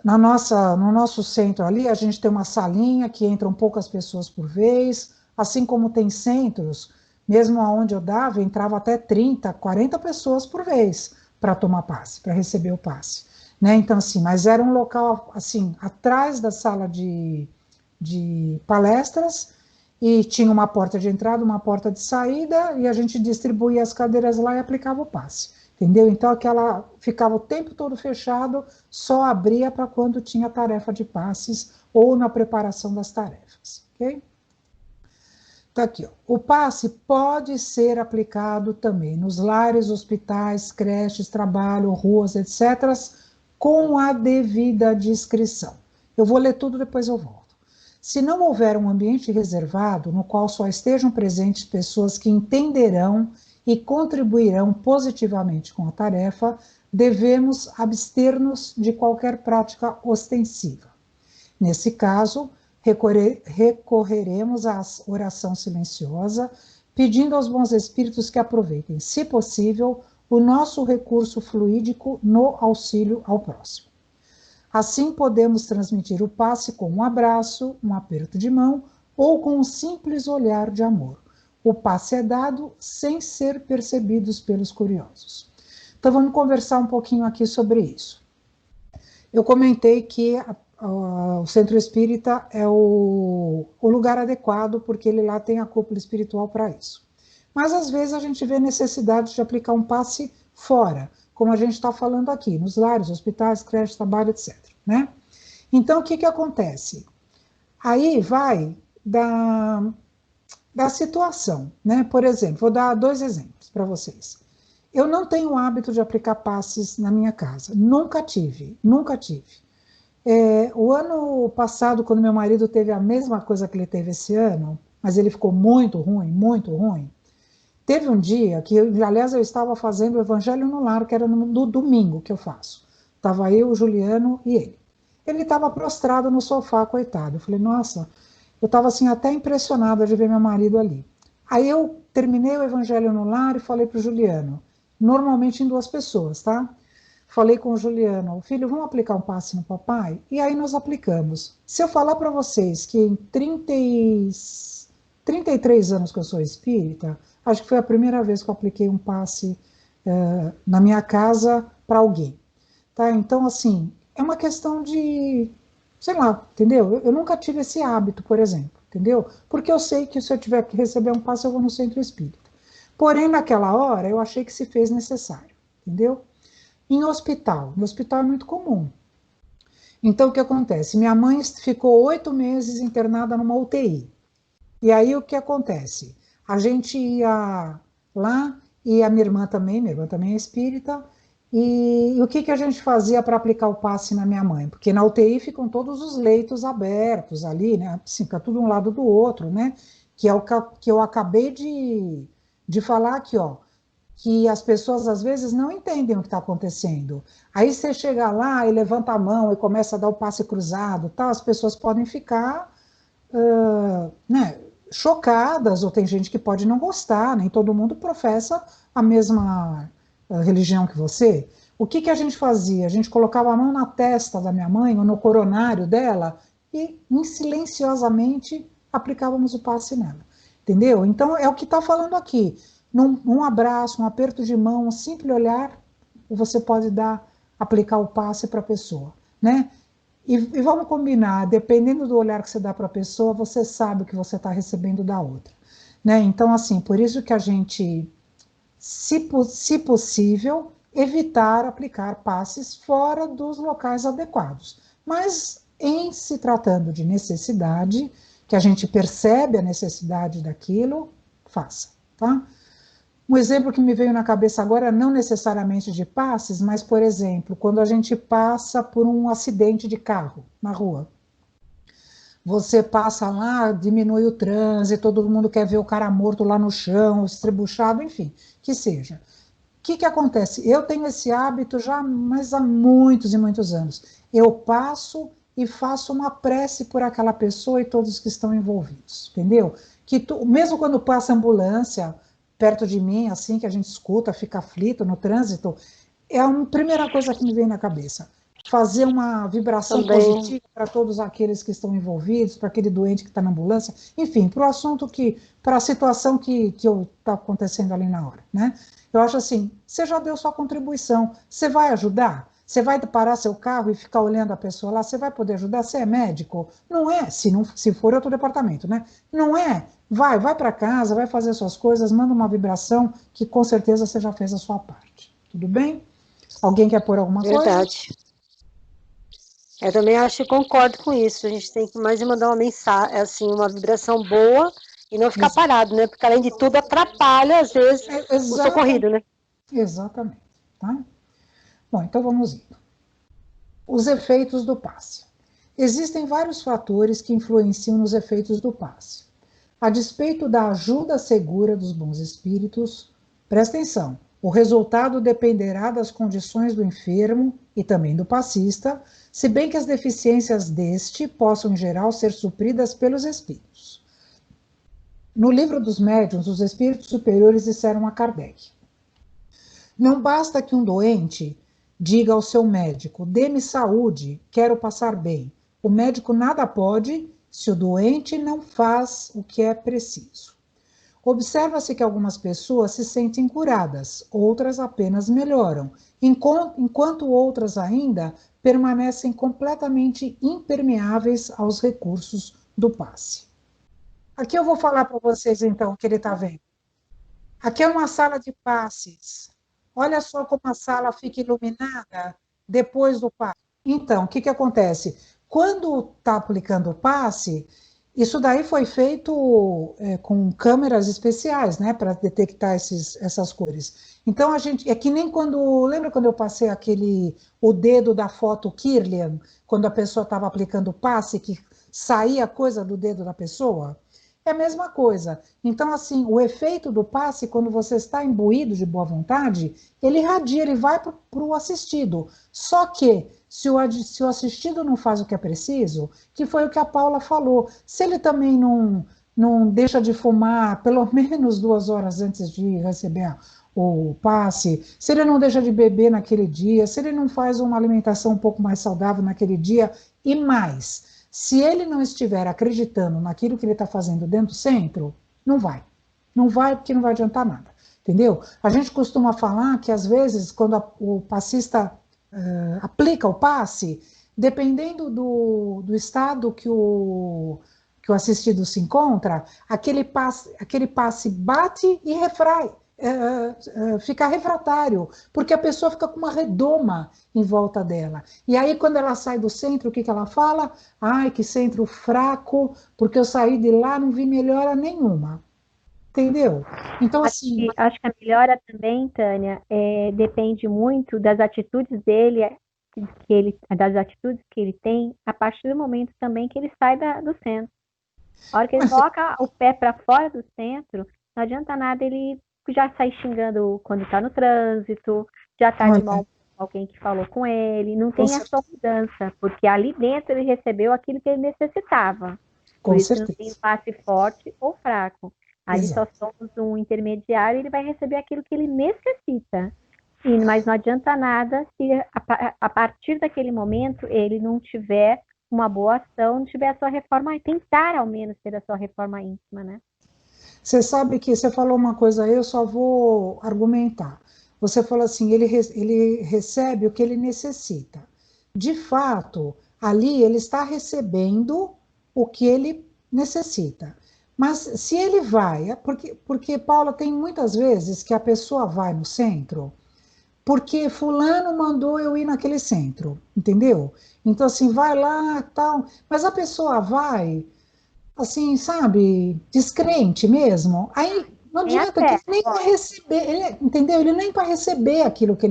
No nosso centro ali, a gente tem uma salinha que entram poucas pessoas por vez, assim como tem centros, mesmo onde eu dava, entrava até 30, 40 pessoas por vez para tomar passe, para receber o passe, né? Então, assim, mas era um local, assim, atrás da sala de palestras, e tinha uma porta de entrada, uma porta de saída, e a gente distribuía as cadeiras lá e aplicava o passe, entendeu? Então, aquela ficava o tempo todo fechado, só abria para quando tinha tarefa de passes ou na preparação das tarefas, ok? Tá aqui, ó. O passe pode ser aplicado também nos lares, hospitais, creches, trabalho, ruas, etc., com a devida discrição. Eu vou ler tudo, depois eu volto. Se não houver um ambiente reservado, no qual só estejam presentes pessoas que entenderão e contribuirão positivamente com a tarefa, devemos abster-nos de qualquer prática ostensiva. Nesse caso, recorreremos à oração silenciosa, pedindo aos bons espíritos que aproveitem, se possível, o nosso recurso fluídico no auxílio ao próximo. Assim, podemos transmitir o passe com um abraço, um aperto de mão ou com um simples olhar de amor. O passe é dado sem ser percebidos pelos curiosos. Então, vamos conversar um pouquinho aqui sobre isso. Eu comentei que o centro espírita é o lugar adequado, porque ele lá tem a cúpula espiritual para isso. Mas, às vezes, a gente vê necessidade de aplicar um passe fora, como a gente está falando aqui, nos lares, hospitais, creches, trabalho, etc., né? Então, o que acontece? Aí vai da situação, né? Por exemplo, vou dar 2 exemplos para vocês. Eu não tenho o hábito de aplicar passes na minha casa, nunca tive, nunca tive. O ano passado, quando meu marido teve a mesma coisa que ele teve esse ano, mas ele ficou muito ruim, teve um dia que, aliás, eu estava fazendo o Evangelho no Lar, que era no domingo que eu faço. Estava eu, o Juliano e ele. Ele estava prostrado no sofá, coitado. Eu falei, nossa, eu estava assim até impressionada de ver meu marido ali. Aí eu terminei o Evangelho no Lar e falei para o Juliano, normalmente em 2 pessoas, tá? Falei com o Juliano, filho, vamos aplicar um passe no papai? E aí nós aplicamos. Se eu falar para vocês que em 33 anos que eu sou espírita, acho que foi a primeira vez que eu apliquei um passe na minha casa para alguém. Tá? Então, assim, é uma questão de, sei lá, entendeu? Eu nunca tive esse hábito, por exemplo, entendeu? Porque eu sei que se eu tiver que receber um passe, eu vou no centro espírita. Porém, naquela hora, eu achei que se fez necessário, entendeu? No hospital é muito comum. Então, o que acontece? Minha mãe ficou 8 meses internada numa UTI. E aí, o que acontece? A gente ia lá, e a minha irmã também é espírita, E o que, que a gente fazia para aplicar o passe na minha mãe? Porque na UTI ficam todos os leitos abertos ali, né? Assim, fica tudo um lado do outro, né? Que é o que eu acabei de falar aqui, ó. Que as pessoas às vezes não entendem o que está acontecendo. Aí você chega lá e levanta a mão e começa a dar o passe cruzado, tá? As pessoas podem ficar, né, chocadas, ou tem gente que pode não gostar, nem todo mundo professa a mesma religião que você. O que, que a gente fazia? A gente colocava a mão na testa da minha mãe, ou no coronário dela, e silenciosamente aplicávamos o passe nela. Entendeu? Então, é o que está falando aqui. Um abraço, um aperto de mão, um simples olhar, você pode aplicar o passe para a pessoa, né? E vamos combinar, dependendo do olhar que você dá para a pessoa, você sabe o que você está recebendo da outra, né? Então, assim, por isso que a gente, se possível, evitar aplicar passes fora dos locais adequados. Mas, em se tratando de necessidade, que a gente percebe a necessidade daquilo, faça, tá? Um exemplo que me veio na cabeça agora, não necessariamente de passes, mas, por exemplo, quando a gente passa por um acidente de carro na rua. Você passa lá, diminui o trânsito, todo mundo quer ver o cara morto lá no chão, estrebuchado, enfim, que seja. O que, que acontece? Eu tenho esse hábito já, mas há muitos e muitos anos. Eu passo e faço uma prece por aquela pessoa e todos que estão envolvidos, entendeu? Mesmo quando passa ambulância perto de mim, assim, que a gente escuta, fica aflito no trânsito, é a primeira coisa que me vem na cabeça. Fazer uma vibração positiva para todos aqueles que estão envolvidos, para aquele doente que está na ambulância, enfim, para o assunto para a situação que está acontecendo ali na hora, né? Eu acho assim, você já deu sua contribuição, você vai ajudar? Você vai parar seu carro e ficar olhando a pessoa lá, você vai poder ajudar? Você é médico? Não é, se for outro departamento, né? Não é, vai para casa, vai fazer suas coisas, manda uma vibração, que com certeza você já fez a sua parte. Tudo bem? Alguém quer pôr alguma coisa? Verdade. Eu também acho e concordo com isso. A gente tem que mais mandar uma mensagem, assim, uma vibração boa e não ficar parado, né? Porque além de tudo atrapalha, às vezes, o socorrido, né? Exatamente. Tá? Bom, então vamos indo. Os efeitos do passe. Existem vários fatores que influenciam nos efeitos do passe. A despeito da ajuda segura dos bons espíritos, presta atenção, o resultado dependerá das condições do enfermo e também do passista, se bem que as deficiências deste possam, em geral, ser supridas pelos espíritos. No livro dos médiuns, os espíritos superiores disseram a Kardec: não basta que um doente diga ao seu médico, dê-me saúde, quero passar bem. O médico nada pode se o doente não faz o que é preciso. Observa-se que algumas pessoas se sentem curadas, outras apenas melhoram, enquanto outras ainda permanecem completamente impermeáveis aos recursos do passe. Aqui eu vou falar para vocês, então, o que ele está vendo. Aqui é uma sala de passes. Olha só como a sala fica iluminada depois do passe. Então, o que, que acontece? Quando está aplicando o passe, isso daí foi feito com câmeras especiais, né, para detectar essas cores. Então, é que nem lembra quando eu passei o dedo da foto Kirlian, quando a pessoa estava aplicando o passe, que saía coisa do dedo da pessoa? É a mesma coisa. Então, assim, o efeito do passe, quando você está imbuído de boa vontade, ele irradia, ele vai para o assistido. Só que, se o assistido não faz o que é preciso, que foi o que a Paula falou, se ele também não deixa de fumar pelo menos 2 horas antes de receber o passe, se ele não deixa de beber naquele dia, se ele não faz uma alimentação um pouco mais saudável naquele dia, e mais, se ele não estiver acreditando naquilo que ele está fazendo dentro do centro, não vai. Não vai porque não vai adiantar nada. Entendeu? A gente costuma falar que, às vezes, quando o passista aplica o passe, dependendo do estado que o assistido se encontra, aquele passe bate e fica refratário, porque a pessoa fica com uma redoma em volta dela. E aí, quando ela sai do centro, o que ela fala? Ai, que centro fraco, porque eu saí de lá, não vi melhora nenhuma. entendeu? Então, assim... Acho que a melhora também, Tânia, depende muito das atitudes dele, das atitudes que ele tem, a partir do momento também que ele sai do centro. A hora que ele coloca o pé para fora do centro, não adianta nada ele já sair xingando quando está no trânsito, já está de mal com alguém que falou com ele, não tem essa mudança, porque ali dentro ele recebeu aquilo que ele necessitava. Por isso não tem passe forte ou fraco. Ali só somos um intermediário e ele vai receber aquilo que ele necessita. Mas não adianta nada se a partir daquele momento ele não tiver uma boa ação, não tiver a sua reforma, tentar ao menos ter a sua reforma íntima, né? Você sabe que você falou uma coisa aí, eu só vou argumentar. Você falou assim, ele recebe o que ele necessita. De fato, ali ele está recebendo o que ele necessita. Mas se ele vai, porque Paula, tem muitas vezes que a pessoa vai no centro porque fulano mandou eu ir naquele centro, entendeu? Então, assim, vai lá, tal, mas a pessoa vai, assim, sabe, descrente mesmo, aí não adianta que nem para receber, entendeu? Ele nem para receber aquilo que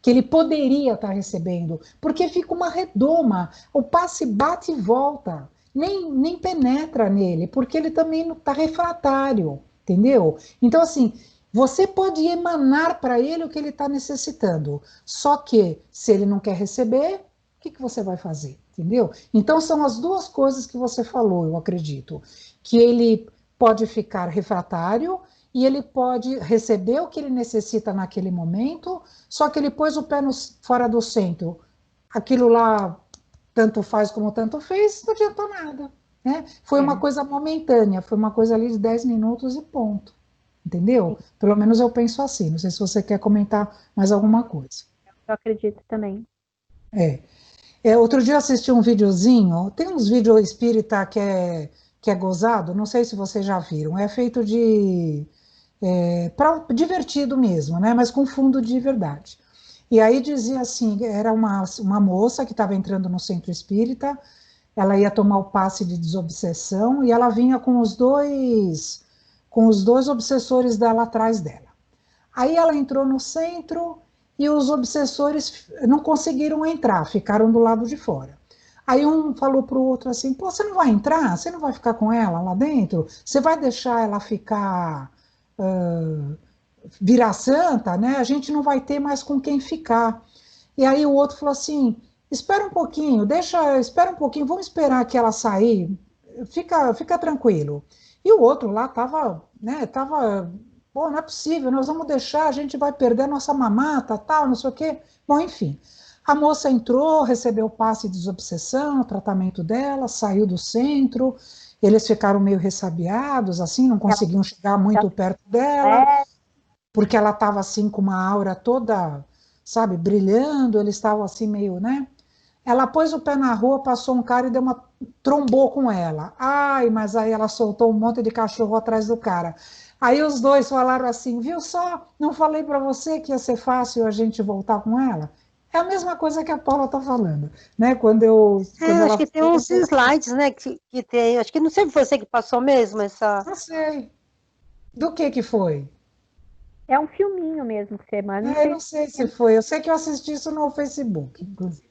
ele poderia estar recebendo, porque fica uma redoma, o passe bate e volta, nem penetra nele, porque ele também não está refratário, entendeu? Então, assim, você pode emanar para ele o que ele está necessitando, só que se ele não quer receber, o que você vai fazer? Entendeu? Então são as duas coisas que você falou, eu acredito, que ele pode ficar refratário e ele pode receber o que ele necessita naquele momento, só que ele pôs o pé fora do centro, aquilo lá tanto faz como tanto fez, não adiantou nada, né? Foi uma coisa momentânea, foi uma coisa ali de 10 minutos e ponto. Entendeu? Pelo menos eu penso assim. Não sei se você quer comentar mais alguma coisa. Eu acredito também. Outro dia eu assisti um videozinho. Tem uns vídeos espírita que é gozado. Não sei se vocês já viram. É feito para divertido mesmo, né? Mas com fundo de verdade. E aí dizia assim, era uma moça que estava entrando no centro espírita. Ela ia tomar o passe de desobsessão e ela vinha com os dois obsessores dela atrás dela. Aí ela entrou no centro e os obsessores não conseguiram entrar, ficaram do lado de fora. Aí um falou para o outro assim, pô, você não vai entrar? Você não vai ficar com ela lá dentro? Você vai deixar ela ficar, virar santa, né? A gente não vai ter mais com quem ficar. E aí o outro falou assim, espera um pouquinho, espera um pouquinho, vamos esperar que ela sair, fica tranquilo. E o outro lá estava, pô, não é possível, nós vamos deixar, a gente vai perder a nossa mamata, tal, não sei o quê. Bom, enfim, a moça entrou, recebeu o passe de desobsessão, o tratamento dela, saiu do centro, eles ficaram meio ressabiados, assim, não conseguiam chegar muito perto dela, porque ela estava assim com uma aura toda, sabe, brilhando, eles estavam assim meio, né? Ela pôs o pé na rua, passou um cara e trombou com ela. Ai, mas aí ela soltou um monte de cachorro atrás do cara. Aí os dois falaram assim, viu só, não falei para você que ia ser fácil a gente voltar com ela? É a mesma coisa que a Paula está falando, né? Acho que tem uns slides, né? Que tem, acho que não sei se você que passou mesmo essa. Não sei. Do que foi? É um filminho mesmo que você manda. Eu não sei se foi. Eu sei que eu assisti isso no Facebook, inclusive.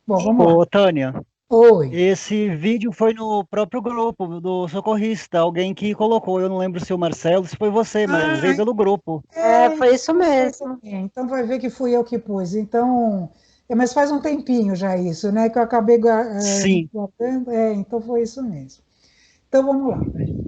Bom, vamos lá. Ô, Tânia, Oi. esse vídeo foi no próprio grupo do socorrista, alguém que colocou, eu não lembro se o Marcelo, se foi você, mas veio pelo grupo. Foi isso mesmo. Então vai ver que fui eu que pus. Então, mas faz um tempinho já isso, né? Que eu acabei Sim. guardando. Então foi isso mesmo. Então vamos lá.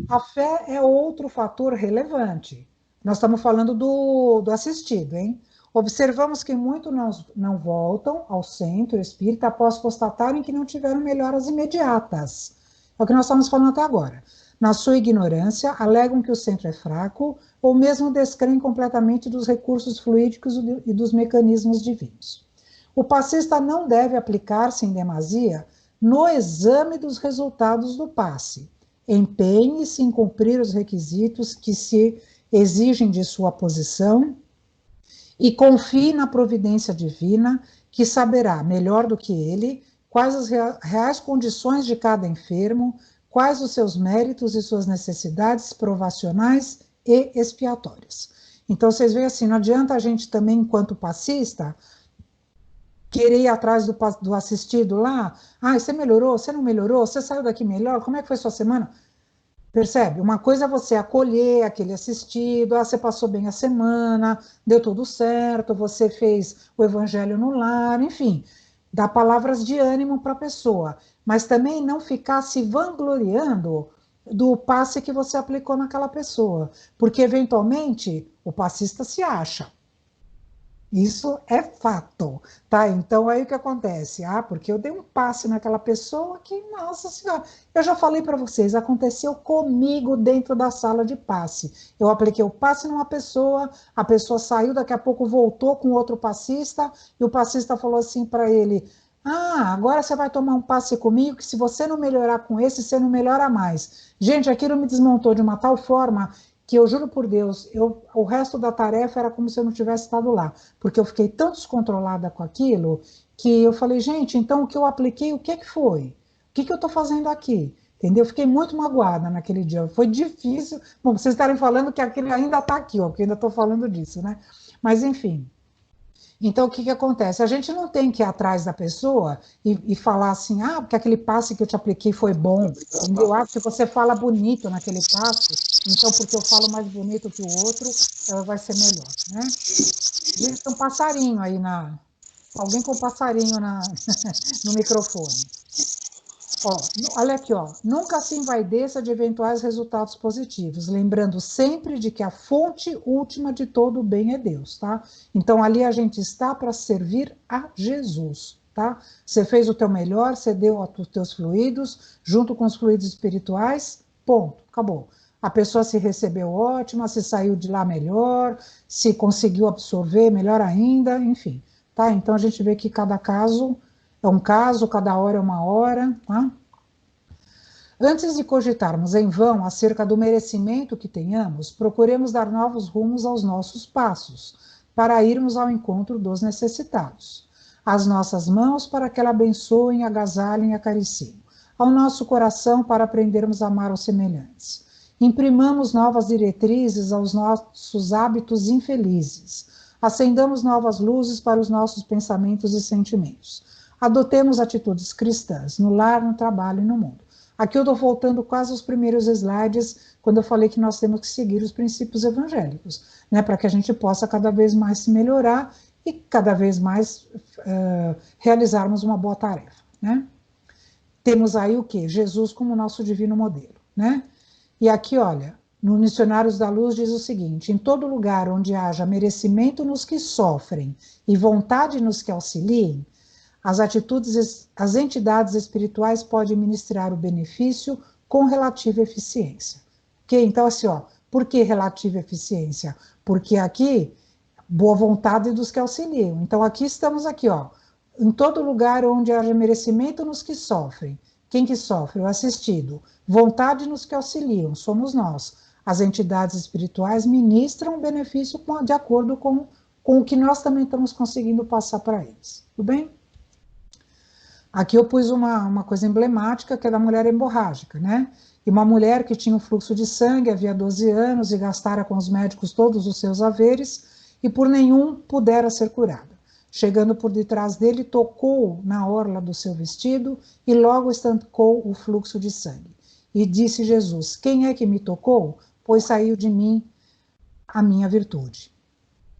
A fé é outro fator relevante. Nós estamos falando do assistido, hein? Observamos que muitos não voltam ao centro espírita após constatarem que não tiveram melhoras imediatas. É o que nós estamos falando até agora. Na sua ignorância, alegam que o centro é fraco ou mesmo descreem completamente dos recursos fluídicos e dos mecanismos divinos. O passista não deve aplicar-se em demasia no exame dos resultados do passe. Empenhe-se em cumprir os requisitos que se exigem de sua posição e confie na providência divina, que saberá, melhor do que ele, quais as reais condições de cada enfermo, quais os seus méritos e suas necessidades provacionais e expiatórias. Então, vocês veem assim, não adianta a gente também, enquanto passista, querer ir atrás do assistido lá, você melhorou, você não melhorou, você saiu daqui melhor, como é que foi sua semana? Percebe? Uma coisa é você acolher aquele assistido, você passou bem a semana, deu tudo certo, você fez o evangelho no lar, enfim, dá palavras de ânimo para a pessoa, mas também não ficar se vangloriando do passe que você aplicou naquela pessoa, porque eventualmente o passista se acha. Isso é fato, tá? Então, aí o que acontece? Porque eu dei um passe naquela pessoa que, nossa senhora, eu já falei para vocês, aconteceu comigo dentro da sala de passe. Eu apliquei o passe numa pessoa, a pessoa saiu, daqui a pouco voltou com outro passista, e o passista falou assim para ele, agora você vai tomar um passe comigo, que se você não melhorar com esse, você não melhora mais. Gente, aquilo me desmontou de uma tal forma que eu juro por Deus, o resto da tarefa era como se eu não tivesse estado lá, porque eu fiquei tão descontrolada com aquilo, que eu falei, gente, então o que eu apliquei, o que foi? O que eu estou fazendo aqui? Entendeu? Eu fiquei muito magoada naquele dia, foi difícil. Bom, vocês estarem falando que aquele ainda está aqui, porque eu ainda estou falando disso, né? Mas, enfim. Então, o que acontece? A gente não tem que ir atrás da pessoa e falar assim, porque aquele passe que eu te apliquei foi bom. Eu acho que você fala bonito naquele passe, então, porque eu falo mais bonito que o outro, vai ser melhor, né? Gente, tem um passarinho aí alguém com um passarinho no microfone. Olha aqui, nunca se envaideça de eventuais resultados positivos, lembrando sempre de que a fonte última de todo o bem é Deus, tá? Então, ali a gente está para servir a Jesus, tá? Você fez o teu melhor, você deu os teus fluidos, junto com os fluidos espirituais, ponto, acabou. A pessoa se recebeu ótima, se saiu de lá melhor, se conseguiu absorver melhor ainda, enfim, tá? Então, a gente vê que cada caso é um caso, cada hora é uma hora, tá? Antes de cogitarmos em vão acerca do merecimento que tenhamos, procuremos dar novos rumos aos nossos passos, para irmos ao encontro dos necessitados. As nossas mãos para que ela abençoem, agasalhem e acariciem. Ao nosso coração para aprendermos a amar os semelhantes. Imprimamos novas diretrizes aos nossos hábitos infelizes. Acendamos novas luzes para os nossos pensamentos e sentimentos. Adotemos atitudes cristãs, no lar, no trabalho e no mundo. Aqui eu estou voltando quase aos primeiros slides, quando eu falei que nós temos que seguir os princípios evangélicos, né, para que a gente possa cada vez mais se melhorar e cada vez mais realizarmos uma boa tarefa, né? Temos aí o quê? Jesus como nosso divino modelo, né? E aqui, olha, no Missionários da Luz diz o seguinte, em todo lugar onde haja merecimento nos que sofrem e vontade nos que auxiliem, as entidades espirituais podem ministrar o benefício com relativa eficiência. Ok? Então, assim, por que relativa eficiência? Porque aqui, boa vontade dos que auxiliam. Então, aqui estamos aqui, em todo lugar onde haja merecimento nos que sofrem. Quem que sofre? O assistido. Vontade nos que auxiliam, somos nós. As entidades espirituais ministram o benefício de acordo com o que nós também estamos conseguindo passar para eles. Tudo bem? Aqui eu pus uma coisa emblemática, que é da mulher hemorrágica, né? E uma mulher que tinha um fluxo de sangue, havia 12 anos, e gastara com os médicos todos os seus haveres, e por nenhum pudera ser curada. Chegando por detrás dele, tocou na orla do seu vestido, e logo estancou o fluxo de sangue. E disse Jesus, quem é que me tocou? Pois saiu de mim a minha virtude.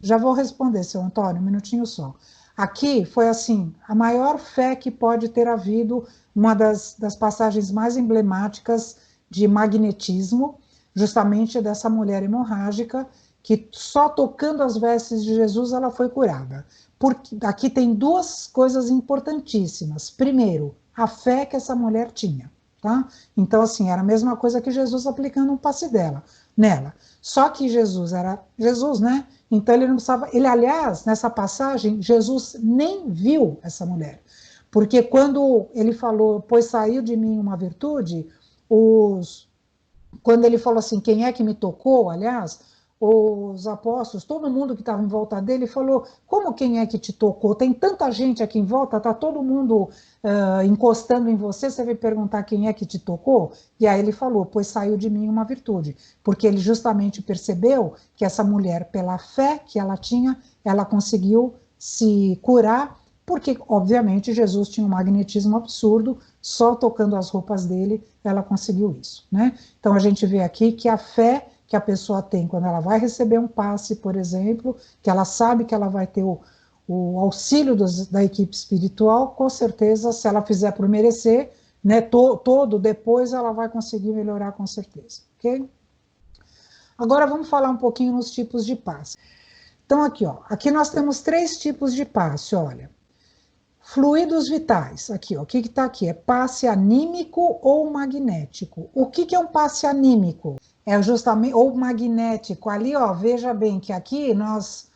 Já vou responder, seu Antônio, um minutinho só. Aqui foi assim, a maior fé que pode ter havido, uma das passagens mais emblemáticas de magnetismo, justamente dessa mulher hemorrágica, que só tocando as vestes de Jesus ela foi curada. Porque aqui tem duas coisas importantíssimas. Primeiro, a fé que essa mulher tinha, tá? Então, assim, era a mesma coisa que Jesus aplicando um passe nela. Só que Jesus era Jesus, né? Então ele não precisava, aliás, nessa passagem, Jesus nem viu essa mulher, porque quando ele falou, pois saiu de mim uma virtude, quando ele falou assim, quem é que me tocou, aliás, os apóstolos, todo mundo que estava em volta dele falou, como quem é que te tocou? Tem tanta gente aqui em volta, está todo mundo encostando em você, você vai perguntar quem é que te tocou? E aí ele falou, pois saiu de mim uma virtude, porque ele justamente percebeu que essa mulher, pela fé que ela tinha, ela conseguiu se curar, porque obviamente Jesus tinha um magnetismo absurdo, só tocando as roupas dele, ela conseguiu isso, né? Então a gente vê aqui que a fé que a pessoa tem quando ela vai receber um passe, por exemplo, que ela sabe que ela vai ter o auxílio da equipe espiritual, com certeza, se ela fizer por merecer, né, todo, depois ela vai conseguir melhorar com certeza, ok? Agora vamos falar um pouquinho nos tipos de passe. Então aqui, ó, aqui nós temos 3 tipos de passe, olha. Fluidos vitais, aqui, ó, o que está aqui? É passe anímico ou magnético. O que é um passe anímico? É justamente, ou magnético. Ali, ó, veja bem que aqui nós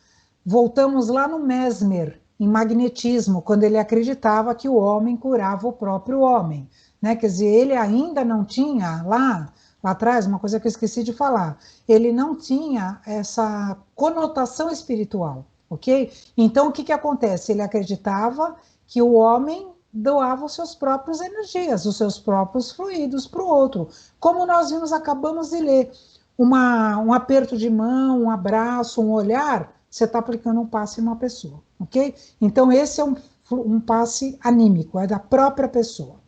voltamos lá no Mesmer, em magnetismo, quando ele acreditava que o homem curava o próprio homem, né? Quer dizer, ele ainda não tinha lá atrás, uma coisa que eu esqueci de falar, ele não tinha essa conotação espiritual, ok? Então, o que acontece? Ele acreditava que o homem doava os seus próprios energias, os seus próprios fluidos para o outro. Como nós vimos, acabamos de ler, um aperto de mão, um abraço, um olhar, você está aplicando um passe em uma pessoa, ok? Então, esse é um passe anímico, é da própria pessoa.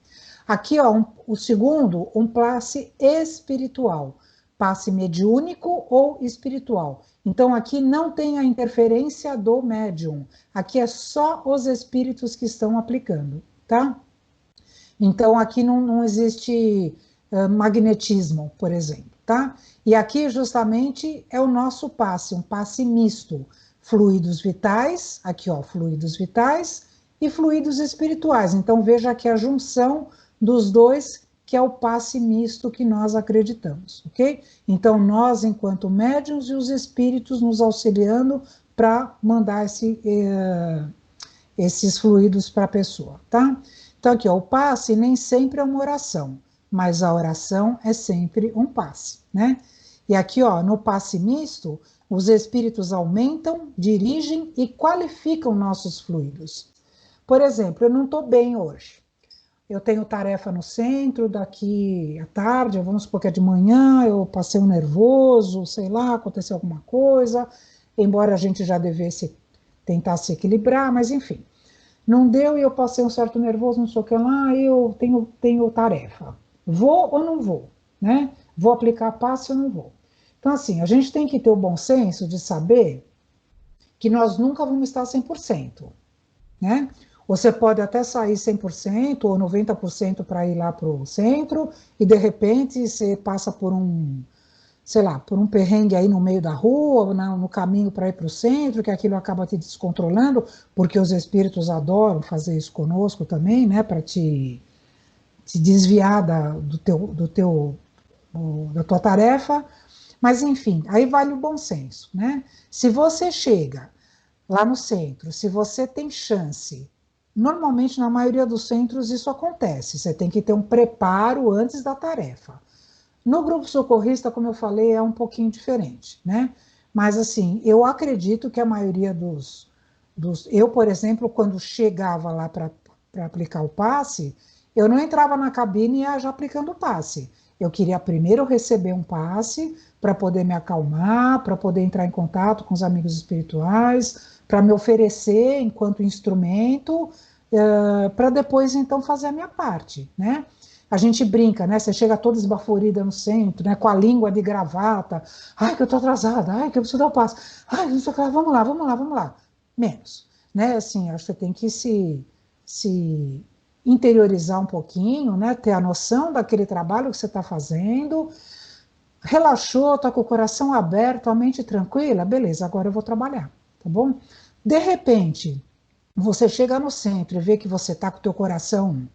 Aqui, ó, o segundo, um passe espiritual, passe mediúnico ou espiritual. Então, aqui não tem a interferência do médium, aqui é só os espíritos que estão aplicando, tá? Então, aqui não existe magnetismo, por exemplo, tá? E aqui, justamente, é o nosso passe, um passe misto, fluidos vitais, aqui, ó, fluidos vitais e fluidos espirituais. Então, veja aqui a junção dos dois, que é o passe misto que nós acreditamos, ok? Então, nós, enquanto médiuns, e os espíritos nos auxiliando para mandar esses fluidos para a pessoa, tá? Então, aqui, ó, o passe nem sempre é uma oração, mas a oração é sempre um passe, né? E aqui, ó, no passe misto, os espíritos aumentam, dirigem e qualificam nossos fluidos. Por exemplo, eu não estou bem hoje. Eu tenho tarefa no centro, daqui à tarde, vamos supor que é de manhã, eu passei um nervoso, sei lá, aconteceu alguma coisa, embora a gente já devesse tentar se equilibrar, mas enfim. Não deu e eu passei um certo nervoso, não sei o que lá, eu tenho tarefa. Vou ou não vou, né? Vou aplicar passe ou não vou? Então, assim, a gente tem que ter o bom senso de saber que nós nunca vamos estar 100%, né? Você pode até sair 100% ou 90% para ir lá para o centro e, de repente, você passa por sei lá, por um perrengue aí no meio da rua, no caminho para ir para o centro, que aquilo acaba te descontrolando, porque os espíritos adoram fazer isso conosco também, né, para te desviar da tua tarefa, mas enfim, aí vale o bom senso, né? Se você chega lá no centro, se você tem chance, normalmente na maioria dos centros isso acontece, você tem que ter um preparo antes da tarefa. No grupo socorrista, como eu falei, é um pouquinho diferente, né? Mas, assim, eu acredito que a maioria eu, por exemplo, quando chegava lá para aplicar o passe, eu não entrava na cabine e ia já aplicando o passe. Eu queria primeiro receber um passe para poder me acalmar, para poder entrar em contato com os amigos espirituais, para me oferecer enquanto instrumento, para depois, então, fazer a minha parte, né? A gente brinca, né? Você chega toda esbaforida no centro, né? Com a língua de gravata. Ai, que eu tô atrasada. Ai, que eu preciso dar o passo. Ai, não sei o que lá. Vamos lá, vamos lá, vamos lá. Menos, né? Assim, acho que você tem que se interiorizar um pouquinho, né? Ter a noção daquele trabalho que você está fazendo. Relaxou, tá com o coração aberto, a mente tranquila. Beleza, agora eu vou trabalhar, tá bom? De repente, você chega no centro e vê que você tá com o teu coração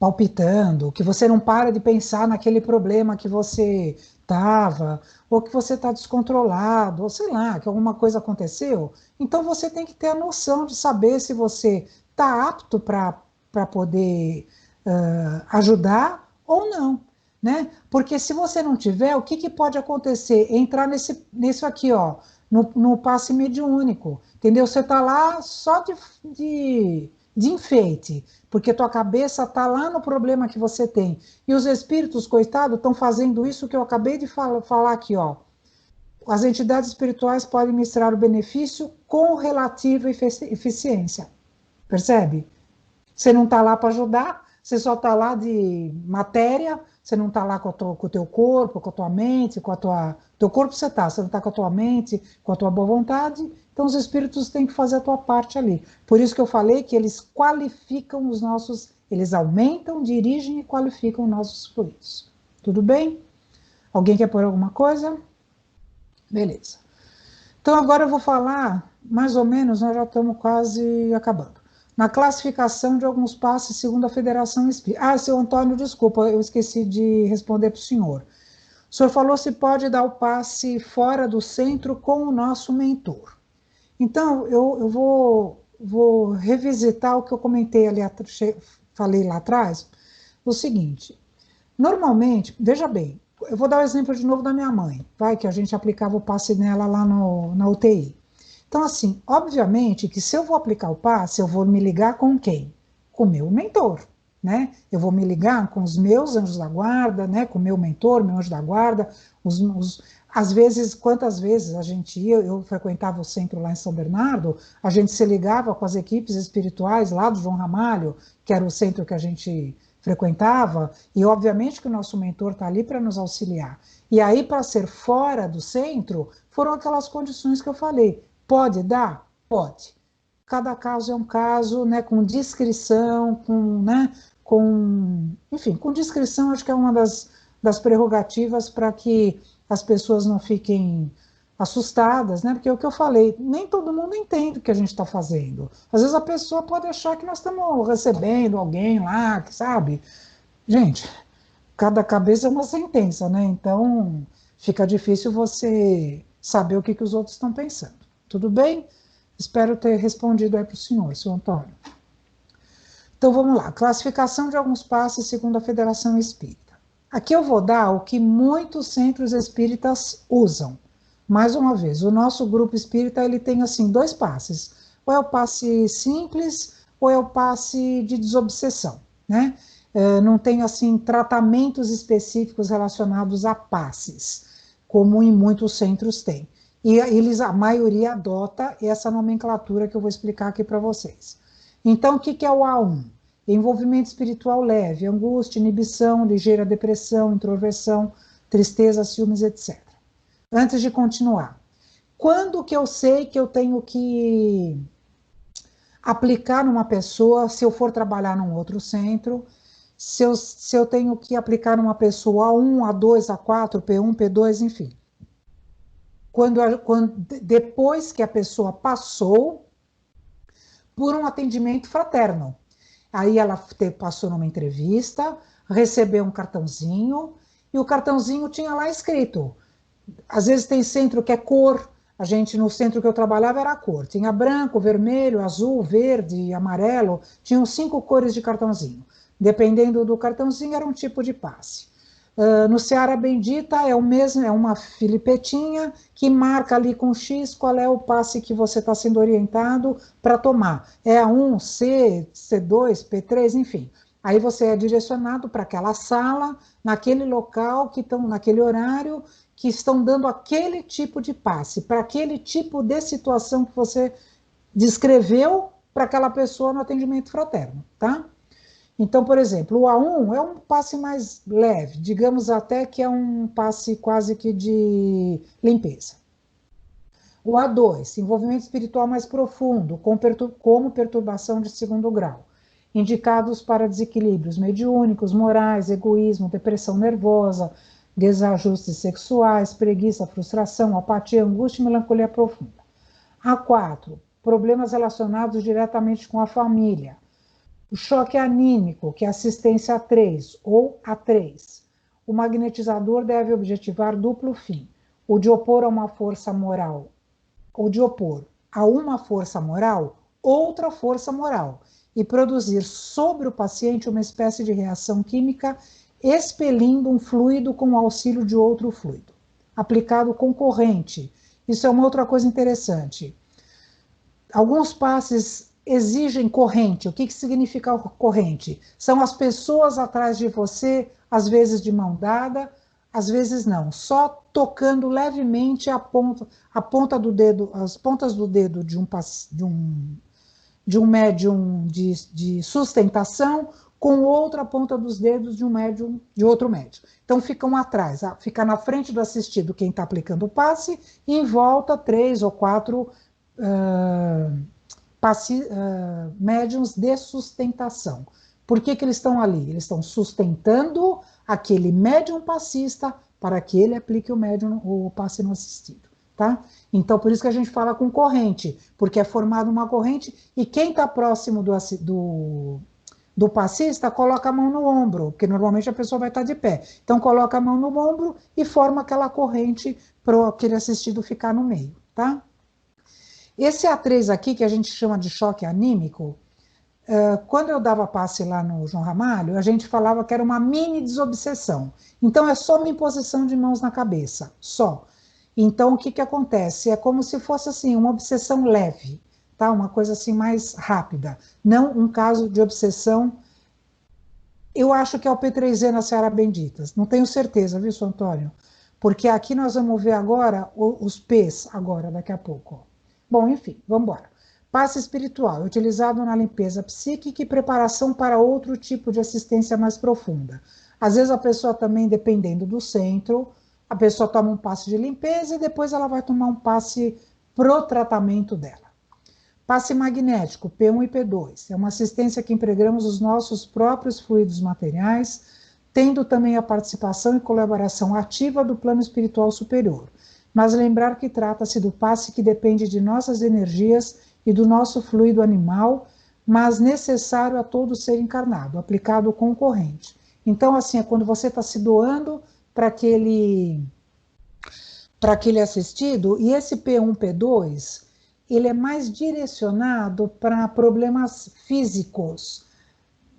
palpitando, que você não para de pensar naquele problema que você estava, ou que você está descontrolado, ou sei lá, que alguma coisa aconteceu, então você tem que ter a noção de saber se você está apto para poder ajudar ou não. né? Porque se você não tiver, o que pode acontecer? Entrar nesse aqui, ó, no passe mediúnico, entendeu? Você está lá só de enfeite, porque tua cabeça está lá no problema que você tem. E os espíritos, coitados, estão fazendo isso que eu acabei de falar aqui, ó. As entidades espirituais podem ministrar o benefício com relativa eficiência. Percebe? Você não está lá para ajudar, você só está lá de matéria, você não está lá com o teu corpo, com a tua mente, com a tua... Teu corpo você não está com a tua mente, com a tua boa vontade, então os espíritos têm que fazer a tua parte ali. Por isso que eu falei que eles qualificam os nossos... Eles aumentam, dirigem e qualificam os nossos fluidos. Tudo bem? Alguém quer pôr alguma coisa? Beleza. Então agora eu vou falar, mais ou menos, nós já estamos quase acabando. Na classificação de alguns passes segundo a Federação Espírita. Ah, seu Antônio, desculpa, eu esqueci de responder para o senhor. O senhor falou se pode dar o passe fora do centro com o nosso mentor. Então, eu vou revisitar o que eu comentei ali, falei lá atrás, o seguinte, normalmente, veja bem, eu vou dar o exemplo de novo da minha mãe, vai, que a gente aplicava o passe nela lá na UTI. Então, assim, obviamente que se eu vou aplicar o passe, eu vou me ligar com quem? Com o meu mentor, né? Eu vou me ligar com os meus anjos da guarda, né? Com o meu mentor, meu anjo da guarda, às vezes, quantas vezes a gente ia, eu frequentava o centro lá em São Bernardo, a gente se ligava com as equipes espirituais lá do João Ramalho, que era o centro que a gente frequentava, e obviamente que o nosso mentor está ali para nos auxiliar. E aí, para ser fora do centro, foram aquelas condições que eu falei. Pode dar? Pode. Cada caso é um caso, né, com discrição, enfim, com discrição, acho que é uma das prerrogativas para que as pessoas não fiquem assustadas, né? Porque é o que eu falei, nem todo mundo entende o que a gente está fazendo. Às vezes a pessoa pode achar que nós estamos recebendo alguém lá, que sabe? Gente, cada cabeça é uma sentença, né? Então fica difícil você saber o que os outros estão pensando. Tudo bem? Espero ter respondido aí para o senhor, seu Antônio. Então vamos lá, classificação de alguns passes segundo a Federação Espírita. Aqui eu vou dar o que muitos centros espíritas usam. Mais uma vez, o nosso grupo espírita ele tem assim 2 passes. Ou é o passe simples, ou é o passe de desobsessão, né? Não tem assim tratamentos específicos relacionados a passes, como em muitos centros tem. E a maioria adota essa nomenclatura que eu vou explicar aqui para vocês. Então, o que é o A1? Envolvimento espiritual leve, angústia, inibição, ligeira depressão, introversão, tristeza, ciúmes, etc. Antes de continuar, quando que eu sei que eu tenho que aplicar numa pessoa, se eu for trabalhar num outro centro, se eu tenho que aplicar numa pessoa A1, A2, A4, P1, P2, enfim. Depois que a pessoa passou por um atendimento fraterno. Aí ela passou numa entrevista, recebeu um cartãozinho, e o cartãozinho tinha lá escrito. Às vezes tem centro que é cor, no centro que eu trabalhava era a cor. Tinha branco, vermelho, azul, verde, amarelo, tinham 5 cores de cartãozinho. Dependendo do cartãozinho, era um tipo de passe. No Seara Bendita é o mesmo, é uma filipetinha que marca ali com X qual é o passe que você está sendo orientado para tomar. É A1, C, C2, P3, enfim. Aí você é direcionado para aquela sala, naquele local, naquele horário, que estão dando aquele tipo de passe, para aquele tipo de situação que você descreveu para aquela pessoa no atendimento fraterno, tá? Então, por exemplo, o A1 é um passe mais leve, digamos até que é um passe quase que de limpeza. O A2, envolvimento espiritual mais profundo, como perturbação de 2º grau, indicados para desequilíbrios mediúnicos, morais, egoísmo, depressão nervosa, desajustes sexuais, preguiça, frustração, apatia, angústia e melancolia profunda. A4, problemas relacionados diretamente com a família. O choque anímico, que é assistência a 3 ou A3. O magnetizador deve objetivar duplo fim, o de opor a uma força moral, ou de opor a uma força moral, outra força moral, e produzir sobre o paciente uma espécie de reação química expelindo um fluido com o auxílio de outro fluido, aplicado com corrente. Isso é uma outra coisa interessante. Alguns passes exigem corrente. O que significa corrente? São as pessoas atrás de você, às vezes de mão dada, às vezes não, só tocando levemente a ponta do dedo, as pontas do dedo de um médium de sustentação com outra ponta dos dedos de um médium, de outro médium. Então ficam atrás, fica na frente do assistido quem está aplicando o passe, e em volta 3 ou 4 médiums de sustentação. Por que eles estão ali? Eles estão sustentando aquele médium passista para que ele aplique o passe no assistido. Tá? Então, por isso que a gente fala com corrente, porque é formada uma corrente, e quem está próximo do passista coloca a mão no ombro, porque normalmente a pessoa vai estar de pé. Então, coloca a mão no ombro e forma aquela corrente para aquele assistido ficar no meio. Tá? Esse A3 aqui, que a gente chama de choque anímico, quando eu dava passe lá no João Ramalho, a gente falava que era uma mini desobsessão. Então, é só uma imposição de mãos na cabeça, só. Então, o que acontece? É como se fosse assim, uma obsessão leve, tá? Uma coisa assim mais rápida. Não um caso de obsessão. Eu acho que é o P3Z na Seara Benditas. Não tenho certeza, viu, Sr. Antônio? Porque aqui nós vamos ver agora os P's, agora, daqui a pouco. Bom, enfim, vamos embora. Passe espiritual, utilizado na limpeza psíquica e preparação para outro tipo de assistência mais profunda. Às vezes a pessoa também, dependendo do centro, a pessoa toma um passe de limpeza e depois ela vai tomar um passe pro tratamento dela. Passe magnético, P1 e P2. É uma assistência que empregamos os nossos próprios fluidos materiais, tendo também a participação e colaboração ativa do plano espiritual superior. Mas lembrar que trata-se do passe que depende de nossas energias e do nosso fluido animal, mas necessário a todo ser encarnado, aplicado com corrente. Então, assim, é quando você está se doando para aquele assistido, e esse P1, P2, ele é mais direcionado para problemas físicos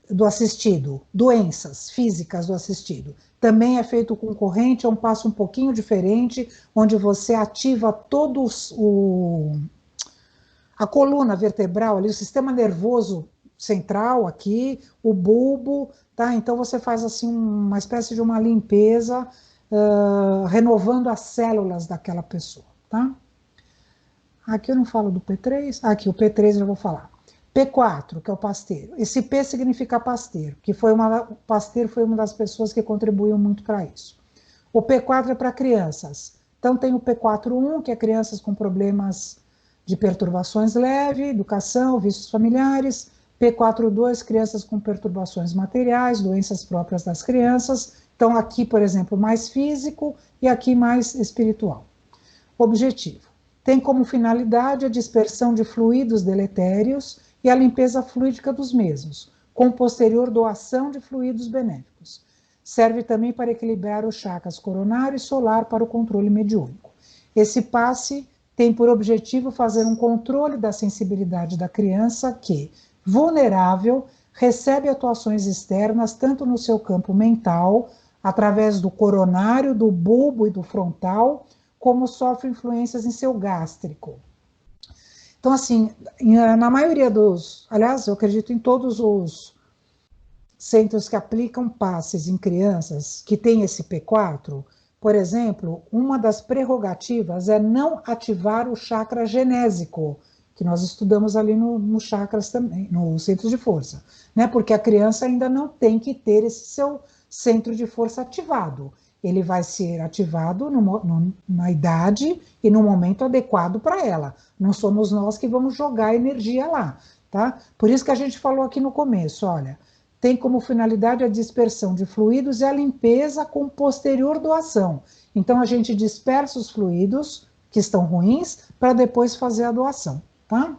do assistido, doenças físicas do assistido. Também é feito com corrente, é um passo um pouquinho diferente, onde você ativa todo a coluna vertebral, ali, o sistema nervoso central aqui, o bulbo, tá? Então você faz assim uma espécie de uma limpeza, renovando as células daquela pessoa, tá? Aqui eu não falo do P3, aqui o P3 eu vou falar. P4, que é o pasteiro. Esse P significa pasteiro, que o pasteiro foi uma das pessoas que contribuiu muito para isso. O P4 é para crianças. Então tem o P41, que é crianças com problemas de perturbações leves, educação, vícios familiares. P42, crianças com perturbações materiais, doenças próprias das crianças. Então aqui, por exemplo, mais físico e aqui mais espiritual. Objetivo. Tem como finalidade a dispersão de fluidos deletérios e a limpeza fluídica dos mesmos, com posterior doação de fluidos benéficos. Serve também para equilibrar os chakras coronário e solar para o controle mediúnico. Esse passe tem por objetivo fazer um controle da sensibilidade da criança que, vulnerável, recebe atuações externas tanto no seu campo mental, através do coronário, do bulbo e do frontal, como sofre influências em seu gástrico. Então, assim, na maioria aliás, eu acredito em todos os centros que aplicam passes em crianças que tem esse P4, por exemplo, uma das prerrogativas é não ativar o chakra genésico, que nós estudamos ali no chakras também, no centro de força, né? Porque a criança ainda não tem que ter esse seu centro de força ativado. Ele vai ser ativado na idade e no momento adequado para ela. Não somos nós que vamos jogar energia lá, tá? Por isso que a gente falou aqui no começo, olha, tem como finalidade a dispersão de fluidos e a limpeza com posterior doação. Então a gente dispersa os fluidos que estão ruins para depois fazer a doação, tá?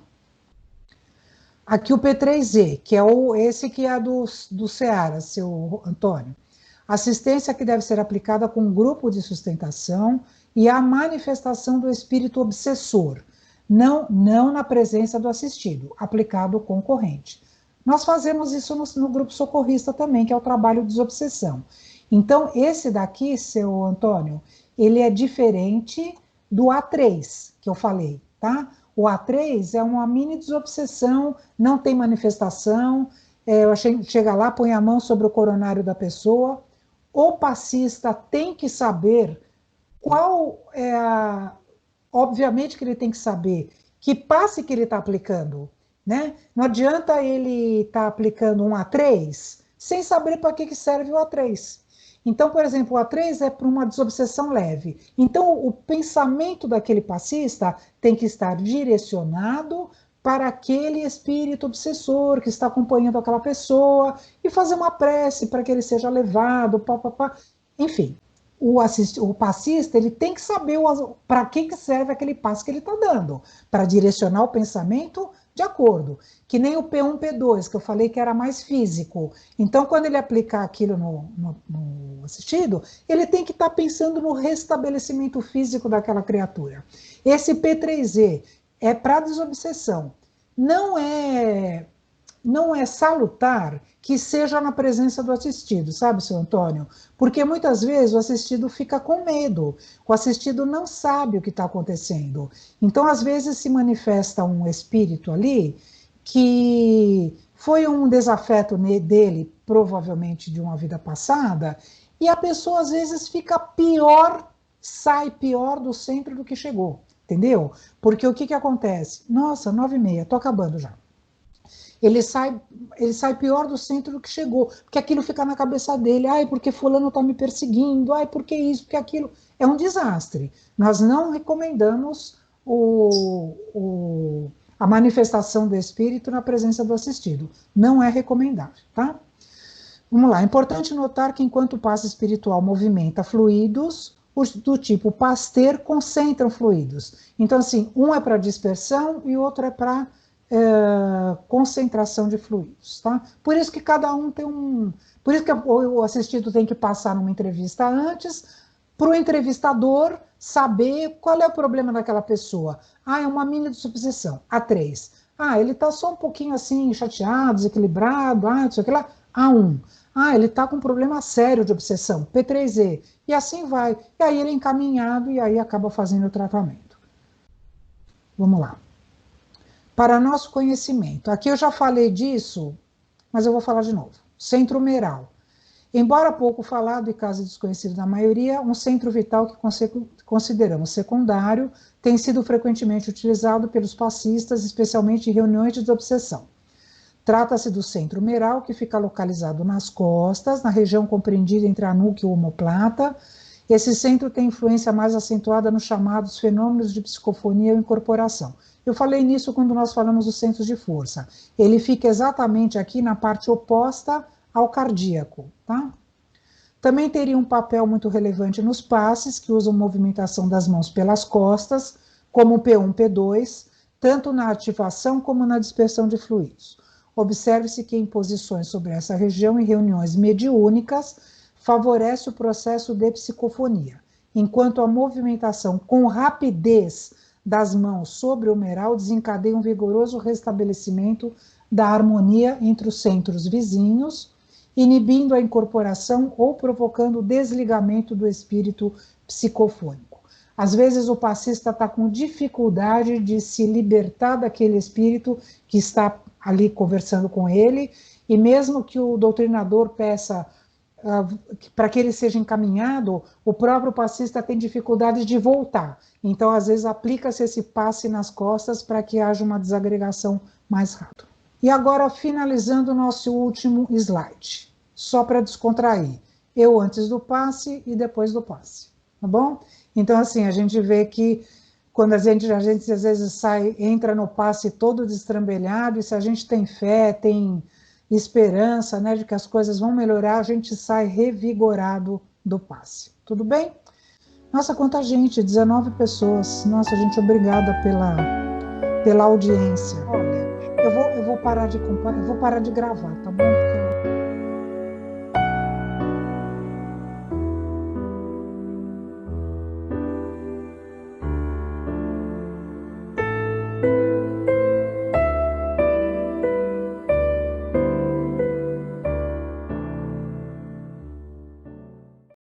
Aqui o P3Z, que é esse que é do Seara, seu Antônio. Assistência que deve ser aplicada com um grupo de sustentação e a manifestação do espírito obsessor, não na presença do assistido, aplicado com corrente. Nós fazemos isso no grupo socorrista também, que é o trabalho de desobsessão. Então, esse daqui, seu Antônio, ele é diferente do A3, que eu falei, tá? O A3 é uma mini desobsessão, não tem manifestação, chega lá, põe a mão sobre o coronário da pessoa. O passista tem que saber qual é a... Obviamente que ele tem que saber que passe que ele está aplicando, né? Não adianta ele estar aplicando um A3 sem saber para que serve o A3. Então, por exemplo, o A3 é para uma desobsessão leve. Então, o pensamento daquele passista tem que estar direcionado para aquele espírito obsessor que está acompanhando aquela pessoa e fazer uma prece para que ele seja levado, enfim. O passista ele tem que saber para que serve aquele passo que ele está dando, para direcionar o pensamento de acordo. Que nem o P1, P2, que eu falei que era mais físico. Então, quando ele aplicar aquilo no assistido, ele tem que estar pensando no restabelecimento físico daquela criatura. Esse P3E é para desobsessão. Não é salutar que seja na presença do assistido, sabe, seu Antônio? Porque muitas vezes o assistido fica com medo, o assistido não sabe o que está acontecendo. Então, às vezes, se manifesta um espírito ali que foi um desafeto dele, provavelmente de uma vida passada, e a pessoa, às vezes, fica pior, sai pior do centro do que chegou, entendeu? Porque o que acontece? Nossa, 9h30, tô acabando já. Ele sai pior do centro do que chegou, porque aquilo fica na cabeça dele, ai, porque fulano está me perseguindo, ai, porque isso, porque aquilo, é um desastre. Nós não recomendamos a manifestação do espírito na presença do assistido, não é recomendável, tá? Vamos lá, é importante notar que enquanto o passe espiritual movimenta fluidos, os do tipo Pasteur concentram fluidos. Então, assim, um é para dispersão e o outro é para concentração de fluidos, tá? Por isso que cada um tem por isso que o assistido tem que passar numa entrevista antes, para o entrevistador saber qual é o problema daquela pessoa. Ah, é uma mini desobsessão, A3. Ah, ele está só um pouquinho assim, chateado, desequilibrado, não sei o que lá, A1. Ah, ele está com um problema sério de obsessão, P3E. E assim vai. E aí ele é encaminhado e aí acaba fazendo o tratamento. Vamos lá. Para nosso conhecimento. Aqui eu já falei disso, mas eu vou falar de novo. Centro humeral. Embora pouco falado e caso desconhecido da maioria, um centro vital que consideramos secundário tem sido frequentemente utilizado pelos passistas, especialmente em reuniões de desobsessão. Trata-se do centro humeral, que fica localizado nas costas, na região compreendida entre a nuca e o omoplata. Esse centro tem influência mais acentuada nos chamados fenômenos de psicofonia ou incorporação. Eu falei nisso quando nós falamos dos centros de força. Ele fica exatamente aqui na parte oposta ao cardíaco, tá? Também teria um papel muito relevante nos passes, que usam movimentação das mãos pelas costas, como o P1, P2, tanto na ativação como na dispersão de fluidos. Observe-se que em posições sobre essa região, em reuniões mediúnicas, favorece o processo de psicofonia, enquanto a movimentação com rapidez das mãos sobre o humeral desencadeia um vigoroso restabelecimento da harmonia entre os centros vizinhos, inibindo a incorporação ou provocando o desligamento do espírito psicofônico. Às vezes o passista está com dificuldade de se libertar daquele espírito que está ali conversando com ele, e mesmo que o doutrinador peça para que ele seja encaminhado, o próprio passista tem dificuldade de voltar. Então, às vezes, aplica-se esse passe nas costas para que haja uma desagregação mais rápida. E agora, finalizando o nosso último slide, só para descontrair. Eu antes do passe e depois do passe, tá bom? Então, assim, a gente vê que quando a gente às vezes entra no passe todo destrambelhado, e se a gente tem fé, tem esperança, né, de que as coisas vão melhorar, a gente sai revigorado do passe. Tudo bem? Nossa, quanta gente, 19 pessoas. Nossa, gente, obrigada pela audiência. Olha, eu vou parar de gravar, tá bom? Porque